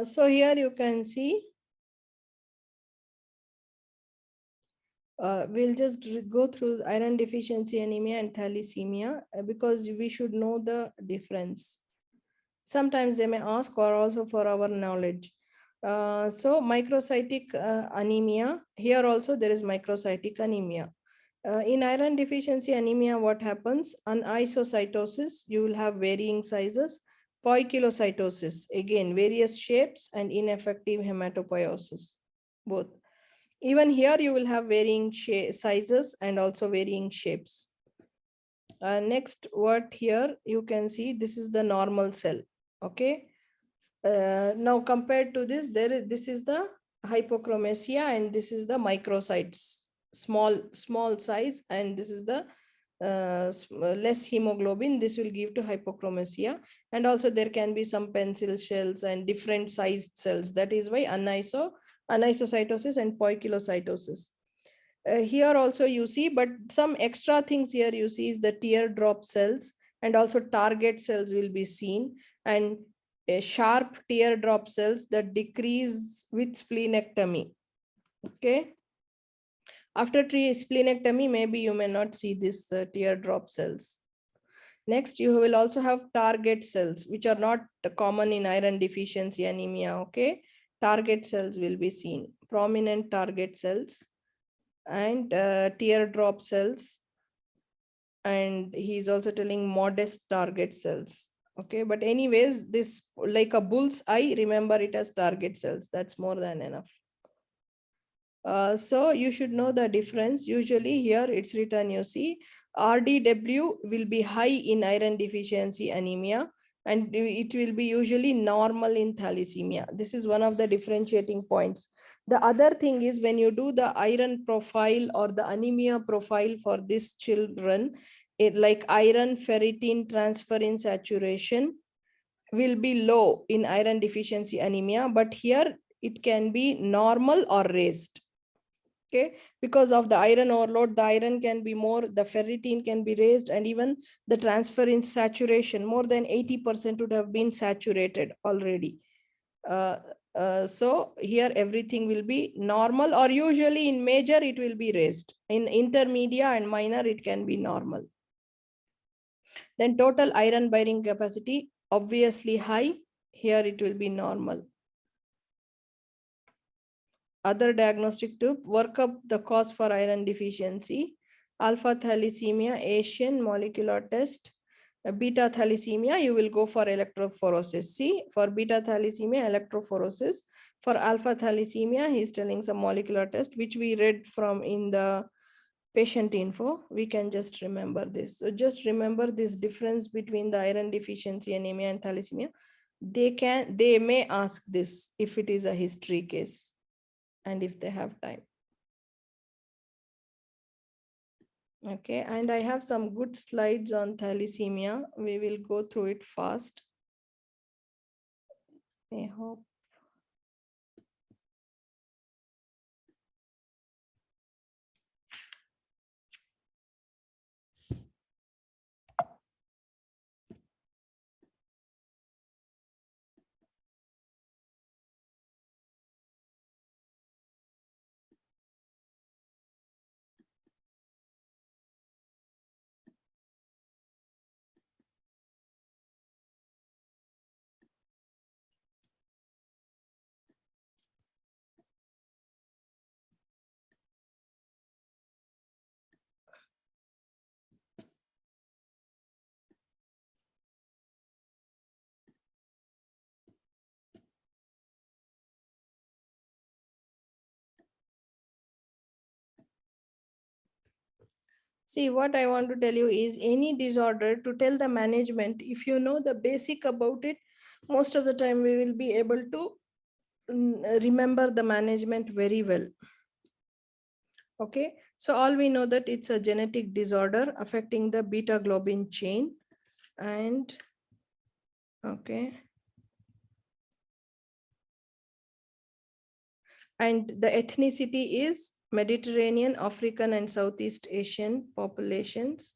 So here you can see, we'll just go through iron deficiency anemia and thalassemia because we should know the difference. Sometimes they may ask, or also for our knowledge. So microcytic anemia, here also there is microcytic anemia. In iron deficiency anemia, what happens? Anisocytosis, you will have varying sizes. Poikilocytosis, again, various shapes, and ineffective hematopoiesis, both. Even here you will have varying sizes and also varying shapes. Next, what here you can see, this is the normal cell. Okay. Now compared to this, this is the hypochromasia and this is the microcytes, small size, and this is the less hemoglobin. This will give to hypochromasia, and also there can be some pencil shells and different sized cells. That is why anisocytosis and poikilocytosis. Here also you see, but some extra things here you see is the teardrop cells, and also target cells will be seen, and sharp teardrop cells that decrease with splenectomy. Okay. After splenectomy, maybe you may not see this teardrop cells. Next, you will also have target cells, which are not common in iron deficiency anemia. Okay. Target cells will be seen, prominent target cells and teardrop cells. And he's also telling modest target cells. Okay, but anyways, this like a bull's eye, remember it as target cells. That's more than enough. So you should know the difference. Usually here it's written, you see, RDW will be high in iron deficiency anemia, and it will be usually normal in thalassemia. This is one of the differentiating points. The other thing is when you do the iron profile or the anemia profile for these children, like iron ferritin transferrin saturation will be low in iron deficiency anemia, but here it can be normal or raised. Okay, because of the iron overload, the iron can be more, the ferritin can be raised, and even the transferrin saturation, more than 80% would have been saturated already. So here everything will be normal, or usually in major it will be raised. In intermediate and minor it can be normal. Then total iron bearing capacity, obviously high. Here it will be normal. Other diagnostic tube, work up the cause for iron deficiency. Alpha thalassemia, Asian molecular test. Beta thalassemia, you will go for electrophoresis. See, for beta thalassemia, electrophoresis. For alpha thalassemia, he is telling some molecular test, which we read from in the patient info. We can just remember this. So just remember this difference between the iron deficiency anemia and thalassemia. They may ask this if it is a history case and if they have time. Okay, and I have some good slides on thalassemia. We will go through it fast. I hope. See, what I want to tell you is any disorder, to tell the management, if you know the basic about it, most of the time we will be able to remember the management very well. Okay, so all we know that it's a genetic disorder affecting the beta globin chain, and okay, and the ethnicity is Mediterranean, African, and Southeast Asian populations.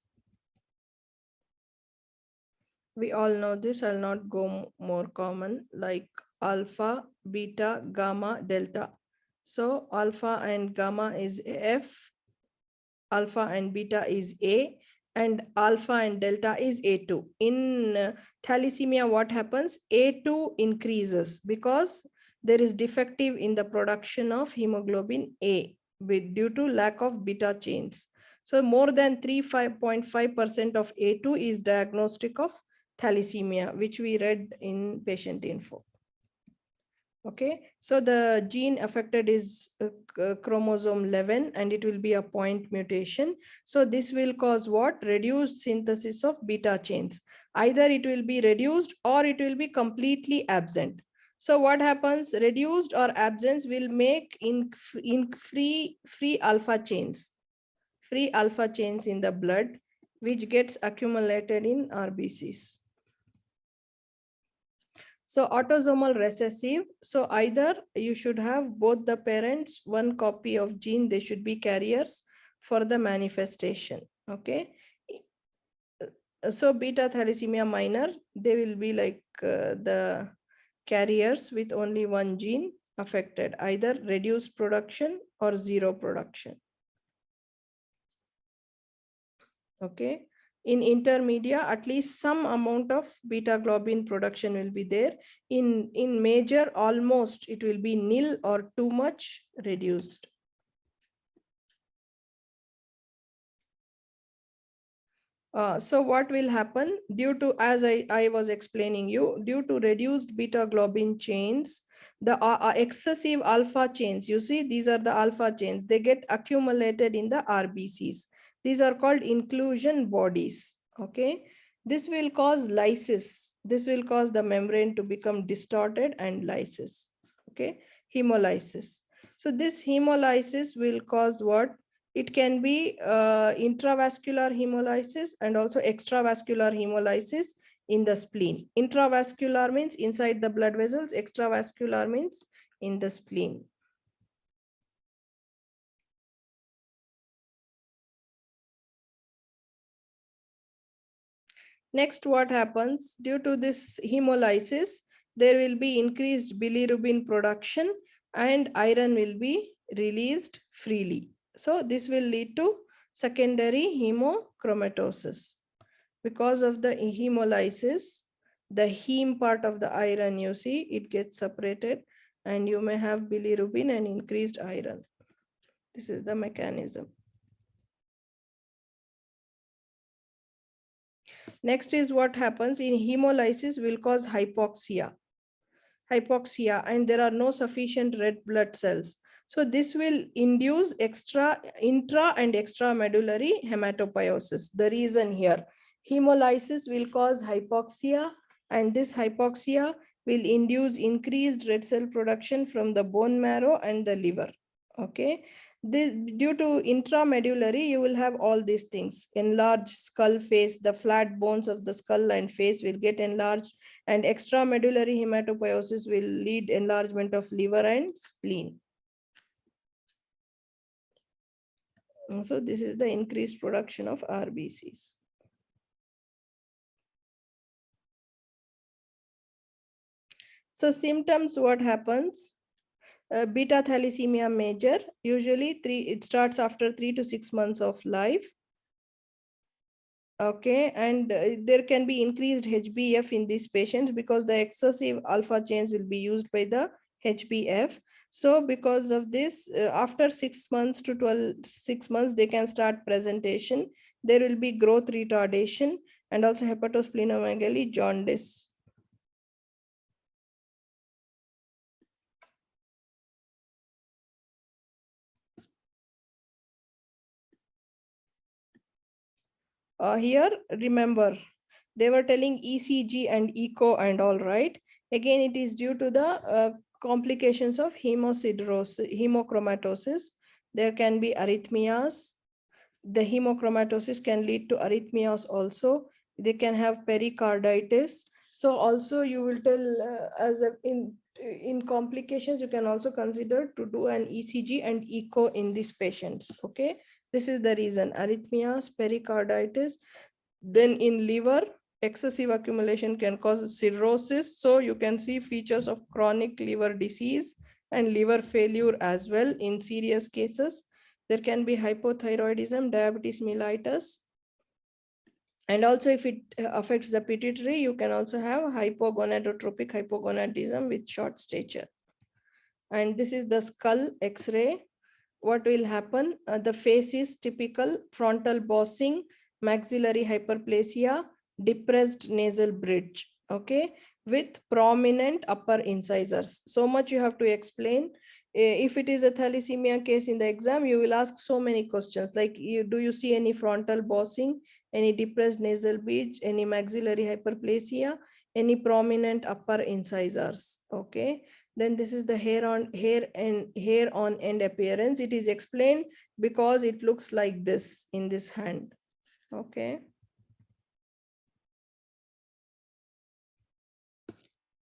We all know this. I'll not go more common, like alpha, beta, gamma, delta. So alpha and gamma is F, alpha and beta is A, and alpha and delta is A2. In thalassemia, what happens? A2 increases because there is defective in the production of hemoglobin A due to lack of beta chains. So more than 3.5% of A2 is diagnostic of thalassemia, which we read in patient info. Okay, so the gene affected is chromosome 11 and it will be a point mutation. So this will cause what? Reduced synthesis of beta chains. Either it will be reduced or it will be completely absent. So what happens? Reduced or absence will make in free alpha chains in the blood, which gets accumulated in RBCs. So autosomal recessive. So either you should have both the parents, one copy of gene, they should be carriers for the manifestation. Okay. So beta thalassemia minor, they will be like the carriers with only one gene affected, either reduced production or zero production. Okay. In intermedia, at least some amount of beta globin production will be there. In major, almost it will be nil or too much reduced. So what will happen due to, as I was explaining you, due to reduced beta globin chains, the excessive alpha chains, you see, these are the alpha chains, they get accumulated in the RBCs. These are called inclusion bodies. Okay, this will cause lysis. This will cause the membrane to become distorted and lysis. Okay, hemolysis. So this hemolysis will cause what? It can be intravascular hemolysis and also extravascular hemolysis in the spleen. Intravascular means inside the blood vessels, extravascular means in the spleen. Next, what happens? Due to this hemolysis, there will be increased bilirubin production and iron will be released freely. So this will lead to secondary hemochromatosis. Because of the hemolysis, the heme part of the iron, you see, it gets separated and you may have bilirubin and increased iron. This is the mechanism. Next is what happens in hemolysis will cause hypoxia, and there are no sufficient red blood cells. So this will induce intra and extramedullary hematopoiesis. The reason here, hemolysis will cause hypoxia, and this hypoxia will induce increased red cell production from the bone marrow and the liver. Okay. This, due to intramedullary, you will have all these things: enlarged skull face, the flat bones of the skull and face will get enlarged, and extramedullary hematopoiesis will lead enlargement of liver and spleen. And so this is the increased production of RBCs. So symptoms, what happens? Beta thalassemia major, usually it starts after 3 to 6 months of life. Okay, and there can be increased HbF in these patients because the excessive alpha chains will be used by the HbF. So because of this, after 6 months to 6 months, they can start presentation. There will be growth retardation and also hepatosplenomegaly, jaundice. Here, remember, they were telling ECG and echo and all, right? Again, it is due to the complications of hemochromatosis. There can be arrhythmias. The hemochromatosis can lead to arrhythmias also. They can have pericarditis. So also you will tell in complications, you can also consider to do an ECG and echo in these patients. Okay, this is the reason: arrhythmias, pericarditis. Then in liver, excessive accumulation can cause cirrhosis. So you can see features of chronic liver disease and liver failure as well in serious cases. There can be hypothyroidism, diabetes mellitus. And also if it affects the pituitary, you can also have hypogonadotropic hypogonadism with short stature. And this is the skull X-ray. What will happen? The face is typical: frontal bossing, maxillary hyperplasia, depressed nasal bridge. okay, with prominent upper incisors. So much you have to explain. If it is a thalassemia case in the exam, you will ask so many questions like, do you see any frontal bossing, any depressed nasal bridge, any maxillary hyperplasia, any prominent upper incisors? Okay, then this is the hair on end appearance. It is explained because it looks like this in this hand. Okay.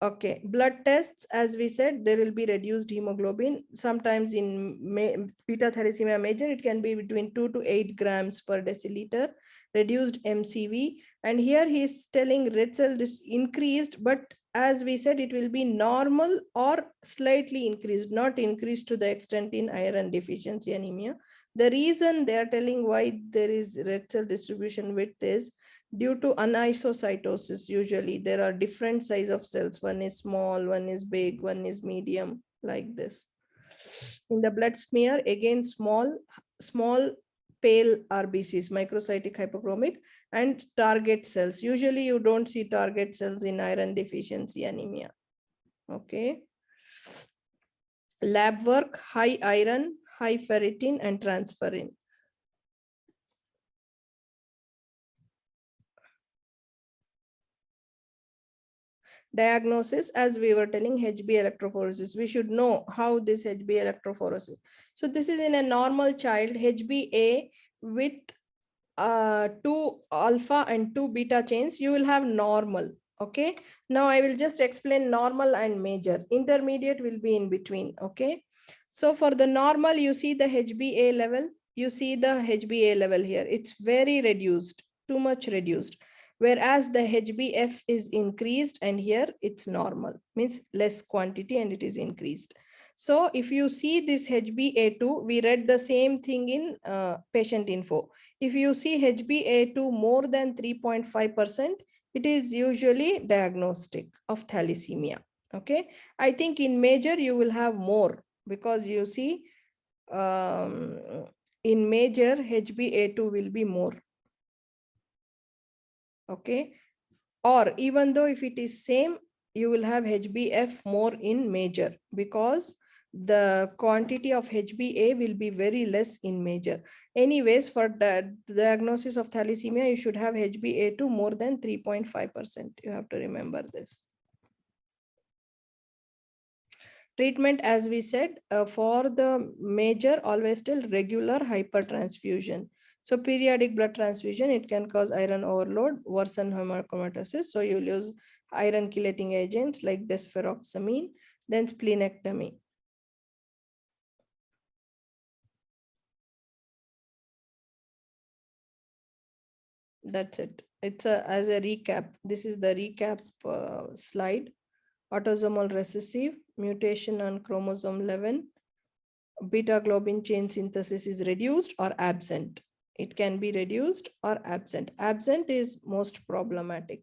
Okay, blood tests, as we said, there will be reduced hemoglobin. Sometimes in beta thalassemia major, it can be between 2 to 8 grams per deciliter, reduced MCV. And here he is telling red cell increased, but as we said, it will be normal or slightly increased, not increased to the extent in iron deficiency anemia. The reason they are telling why there is red cell distribution width is due to anisocytosis. Usually there are different size of cells. One is small, one is big, one is medium, like this. In the blood smear, again, small pale RBCs, microcytic hypochromic, and target cells. Usually you don't see target cells in iron deficiency anemia. Okay. Lab work, high iron, high ferritin, and transferrin. Diagnosis, as we were telling, HB electrophoresis. We should know how this HB electrophoresis. So this is in a normal child, HbA with 2 alpha and 2 beta chains. You will have normal. Okay. Now I will just explain normal and major. Intermediate will be in between. Okay. So for the normal, you see the HbA level. You see the HbA level here. It's very reduced, too much reduced. Whereas the HbF is increased, and here it's normal, means less quantity and it is increased. So if you see this HbA2, we read the same thing in patient info. If you see HbA2 more than 3.5%, it is usually diagnostic of thalassemia. Okay, I think in major you will have more, because you see in major HbA2 will be more. Okay, or even though if it is same, you will have HbF more in major, because the quantity of HbA will be very less in major. Anyways, for the diagnosis of thalassemia, you should have HbA2 more than 3.5%. You have to remember this. Treatment, as we said, for the major, always tell regular hypertransfusion. So periodic blood transfusion, it can cause iron overload, worsen hemochromatosis. So you'll use iron chelating agents like desferoxamine, then splenectomy. That's it. It's as a recap. This is the recap slide. Autosomal recessive, mutation on chromosome 11, beta globin chain synthesis is reduced or absent. It can be reduced or absent. Absent is most problematic.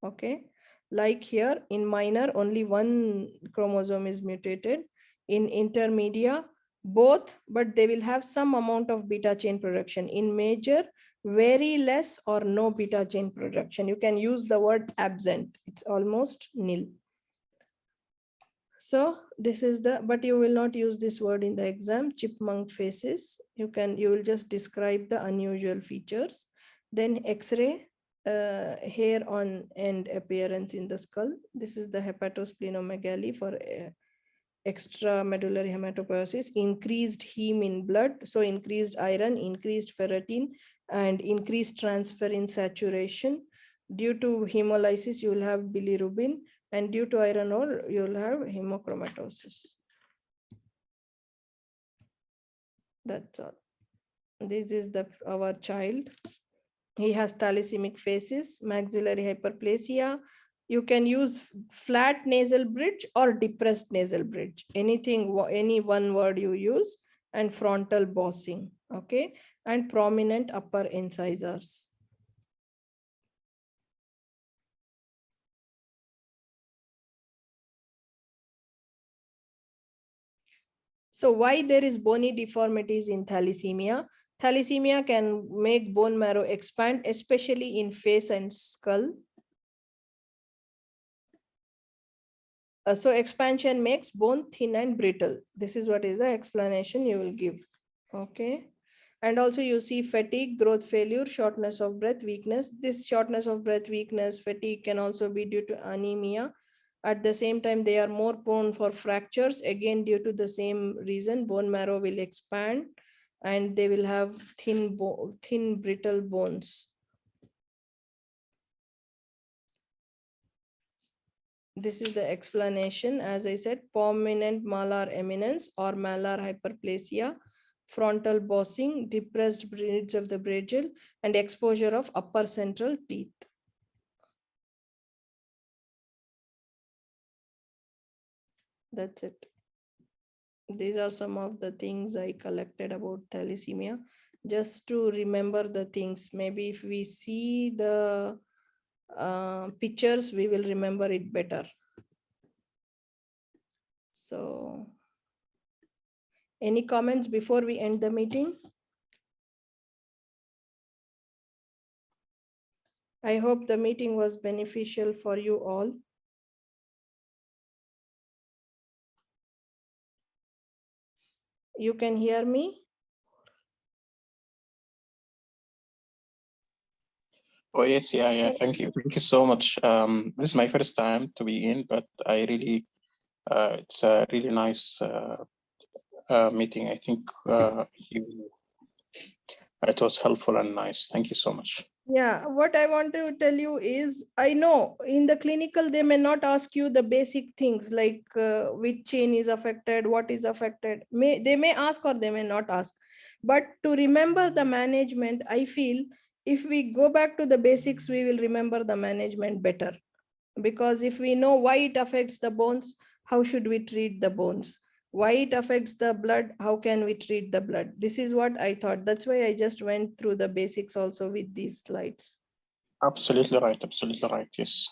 Okay, like here in minor, only one chromosome is mutated. In intermedia, both, but they will have some amount of beta chain production. In major, very less or no beta chain production. You can use the word absent. It's almost nil. So this is the, but you will not use this word in the exam, chipmunk faces. You will just describe the unusual features. Then X-ray, hair on end appearance in the skull. This is the hepatosplenomegaly for extramedullary hematopoiesis, increased heme in blood. So increased iron, increased ferritin, and increased transferrin saturation. Due to hemolysis, you will have bilirubin. And due to iron ore, you will have hemochromatosis. That's all. This is our child. He has thalassemic faces, maxillary hyperplasia. You can use flat nasal bridge or depressed nasal bridge. Anything, any one word you use, and frontal bossing. Okay, and prominent upper incisors. So why there is bony deformities in thalassemia? Thalassemia can make bone marrow expand, especially in face and skull. So expansion makes bone thin and brittle. This is what is the explanation you will give. Okay. And also you see fatigue, growth failure, shortness of breath, weakness. This shortness of breath, weakness, fatigue can also be due to anemia. At the same time, they are more prone for fractures. Again, due to the same reason, bone marrow will expand and they will have thin, brittle bones. This is the explanation. As I said, prominent malar eminence or malar hyperplasia, frontal bossing, depressed bridge of the bridle, and exposure of upper central teeth. That's it. These are some of the things I collected about thalassemia, just to remember the things. Maybe if we see the pictures, we will remember it better. So, any comments before we end the meeting? I hope the meeting was beneficial for you all. You can hear me? Oh, yes, yeah. Thank you. Thank you so much. This is my first time to be in, but I really, it's a really nice meeting. I think it was helpful and nice. Thank you so much. Yeah, what I want to tell you is, I know in the clinical, they may not ask you the basic things like which chain is affected, what is affected. They may ask or they may not ask. But to remember the management, I feel if we go back to the basics, we will remember the management better. Because if we know why it affects the bones, how should we treat the bones? Why it affects the blood, how can we treat the blood? This is what I thought. That's why I just went through the basics also with these slides. Absolutely right, yes.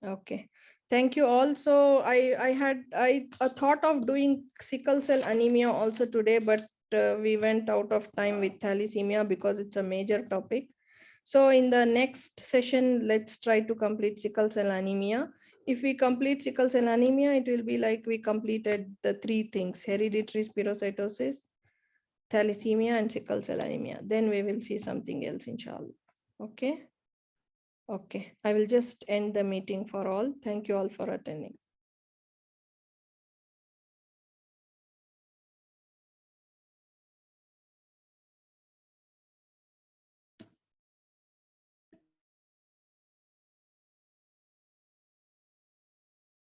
Okay, thank you all. So I had a thought of doing sickle cell anemia also today, but we went out of time with thalassemia because it's a major topic. So in the next session, let's try to complete sickle cell anemia. If we complete sickle cell anemia, it will be like we completed the 3 things: hereditary spherocytosis, thalassemia, and sickle cell anemia. Then we will see something else, inshallah. Okay. Okay. I will just end the meeting for all. Thank you all for attending.